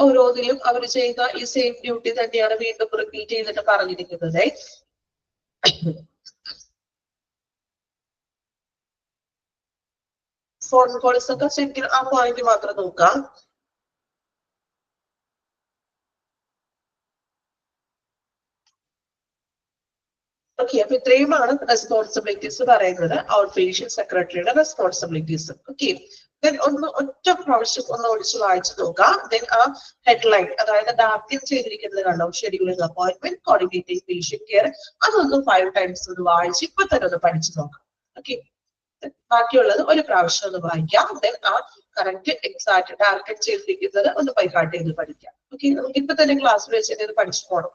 ഓരോന്നിലും അവർ ചെയ്യുന്ന ഈ സെയിം ഡ്യൂട്ടി തന്നെയാണ് വീണ്ടും റിപ്പീറ്റ് ചെയ്തിട്ട് പറഞ്ഞിരിക്കുന്നത്. ഫോൺ കോൾസ് ഒക്കെ ശരിക്കും ആ പോയിന്റ് മാത്രം നോക്കാം. ഓക്കെ, അപ്പൊ ഇത്രയുമാണ് റെസ്പോൺസിബിലിറ്റീസ് പറയുന്നത്, ഔട്ട് പേഷ്യന്റ് സെക്രട്ടറിയുടെ റെസ്പോൺസിബിലിറ്റീസ്. ഓക്കെ, ഒന്ന് ഒറ്റ പ്രാവശ്യം ഒന്ന് ഓടിച്ച് വായിച്ചു നോക്കാം. ദെൻ ആ ഹെഡ്ലൈൻ, അതായത് ആദ്യം ചെയ്തിരിക്കുന്നത് കണ്ടോ, scheduling appointment, coordinating patient care, അതൊന്ന് 5 times ഒന്ന് വായിച്ച് ഇപ്പൊ തന്നെ ഒന്ന് പഠിച്ചു നോക്കാം. ഓക്കെ, ബാക്കിയുള്ളത് ഒരു പ്രാവശ്യം ഒന്ന് വായിക്കാം. ദെൻ ആ കറക്റ്റ് എക്സാക്ട് ടാർഗറ്റ് ചെയ്തിരിക്കുന്നത് ഒന്ന് ബൈഹാർട്ട് ചെയ്ത് പഠിക്കാം. ഓക്കെ, നമുക്ക് ഇപ്പൊ തന്നെ ക്ലാസ്സിൽ വെച്ചിട്ട് പഠിച്ചു പോകണം.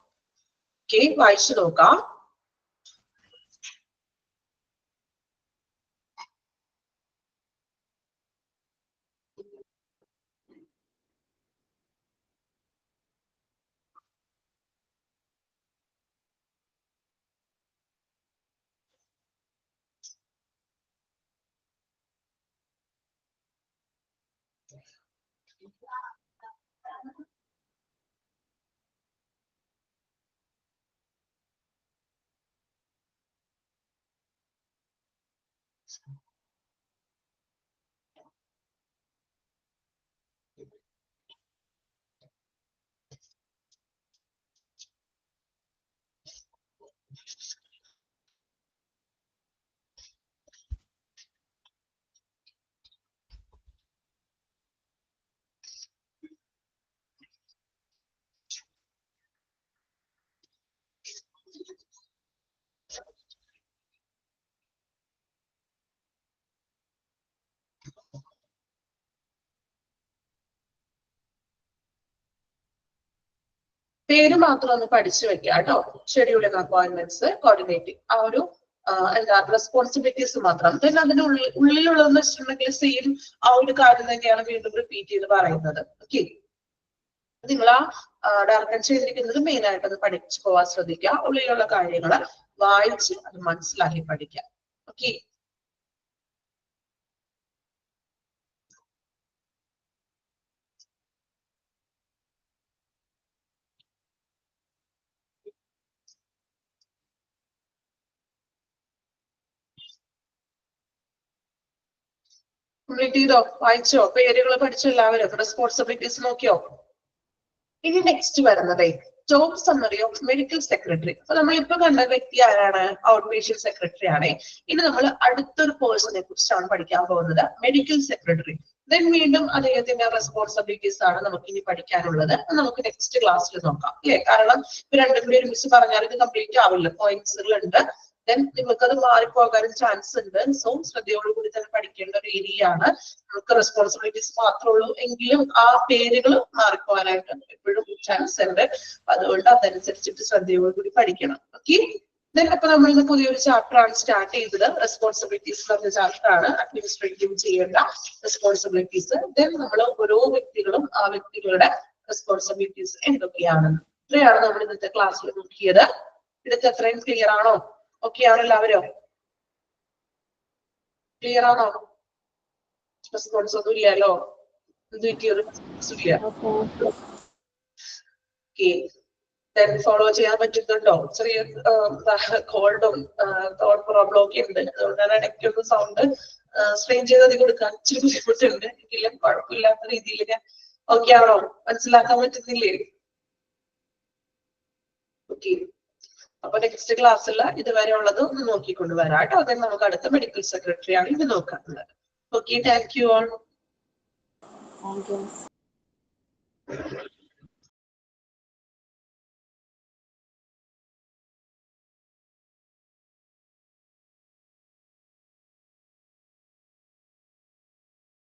ഓക്കെ, വായിച്ചു നോക്കാം. പേര് മാത്രം ഒന്ന് പഠിച്ചു വെക്കുക കേട്ടോ. ഷെഡ്യൂളിംഗ് അപ്പോയിന്റ്മെന്റ്സ്, കോർഡിനേറ്റിംഗ്, ആ ഒരു എന്താ റെസ്പോൺസിബിലിറ്റീസ് മാത്രം. പിന്നെ അതിന്റെ ഉള്ളിലുള്ളതെന്ന് വെച്ചിട്ടുണ്ടെങ്കിൽ സെയിം ആ ഒരു കാര്യം തന്നെയാണ് വീണ്ടും റിപ്പീറ്റ് ചെയ്ത് പറയുന്നത്. ഓക്കെ, നിങ്ങൾ ആ ഡയറക്റ്റ് ചെയ്തിരിക്കുന്നത് മെയിൻ ആയിട്ട് അത് പഠിച്ചു പോവാൻ ശ്രദ്ധിക്കുക. ഉള്ളിലുള്ള കാര്യങ്ങൾ വായിച്ച് അത് മനസ്സിലാക്കി പഠിക്കാം. ഓക്കെ, കംപ്ലീറ്റ് ചെയ്തോ? വായിച്ചോ? പേരുകൾ പഠിച്ചോ? എല്ലാവരും റെസ്പോൺസിബിലിറ്റീസ് നോക്കിയോ? ഇനി നെക്സ്റ്റ് വരുന്നതേ job summary of medical secretary. അപ്പൊ നമ്മളിപ്പോ കണ്ട വ്യക്തി ആരാണ്? ഔട്ട് പേഷ്യന്റ് സെക്രട്ടറി ആണ്. ഇനി നമ്മൾ അടുത്തൊരു പേഴ്സണെ കുറിച്ചാണ് പഠിക്കാൻ പോകുന്നത്, മെഡിക്കൽ സെക്രട്ടറി. ദെൻ വീണ്ടും അദ്ദേഹത്തിന്റെ റെസ്പോൺസിബിലിറ്റീസ് ആണ് നമുക്ക് ഇനി പഠിക്കാനുള്ളത്. നമുക്ക് നെക്സ്റ്റ് ക്ലാസ്സിൽ നോക്കാം അല്ലെ? കാരണം ഇപ്പൊ രണ്ടും കൂടി ഒരുമിച്ച് പറഞ്ഞാൽ ഇത് കംപ്ലീറ്റ് ആവില്ല, പോയിന്റ്സുകൾ ഉണ്ട്. ദെൻ നിങ്ങൾക്കത് മാറിപ്പോകാനും ചാൻസ് ഉണ്ട്. സോ ശ്രദ്ധയോടുകൂടി തന്നെ പഠിക്കേണ്ട ഒരു ഏരിയ ആണ്. നമുക്ക് റെസ്പോൺസിബിലിറ്റീസ് മാത്രമേ ഉള്ളൂ എങ്കിലും ആ പേരുകൾ മാറിപ്പോകാനായിട്ട് എപ്പോഴും ചാൻസ് ഉണ്ട്. അതുകൊണ്ട് അതനുസരിച്ചിട്ട് ശ്രദ്ധയോടുകൂടി പഠിക്കണം. ഓക്കെ, ദെൻ അപ്പൊ നമ്മൾ ഇന്ന് പുതിയൊരു ചാപ്റ്റർ ആണ് സ്റ്റാർട്ട് ചെയ്തത്. റെസ്പോൺസിബിലിറ്റീസ് പറഞ്ഞ ചാപ്റ്റർ ആണ്, അഡ്മിനിസ്ട്രേറ്റീവ് ചെയ്യേണ്ട റെസ്പോൺസിബിലിറ്റീസ്. ദെൻ നമ്മൾ ഓരോ വ്യക്തികളും ആ വ്യക്തികളുടെ റെസ്പോൺസിബിലിറ്റീസ് എന്തൊക്കെയാണ്, ഇത്രയാണ് നമ്മൾ ഇന്നത്തെ ക്ലാസ്സിൽ നോക്കിയത്. ഇതൊക്കെ അത്രയും ക്ലിയർ ആണോ? ഓക്കെ ആണോ എല്ലാവരും? ക്ലിയർ ആണോ? റെസ്പോൺസ് ഒന്നും ഇല്ലല്ലോ. ഫോളോ ചെയ്യാൻ പറ്റുന്നുണ്ടോ? ചെറിയ കോൾഡും തോട്ട് പ്രോബ്ലം ഒക്കെ ഉണ്ട്. അതുകൊണ്ടാണ് ഇടയ്ക്ക് ഒന്ന് സൗണ്ട് സ്ട്രെയിൻ ചെയ്ത് അത് കൊടുക്കാൻ ഇച്ചിരി ബുദ്ധിമുട്ടുണ്ട്. എങ്കിലും കുഴപ്പമില്ലാത്ത രീതിയിൽ ഞാൻ ഓക്കെ ആണോ? മനസ്സിലാക്കാൻ പറ്റുന്നില്ലേ? ഓക്കെ, അപ്പൊ നെക്സ്റ്റ് ക്ലാസ്സിൽ ഇതുവരെ ഉള്ളത് ഒന്ന് നോക്കിക്കൊണ്ട് വരാം കേട്ടോ. അതെ, നമുക്ക് അടുത്ത മെഡിക്കൽ സെക്രട്ടറി ആണ് ഇത് നോക്കാനുള്ളത്. Okay, thank you all. Thank you.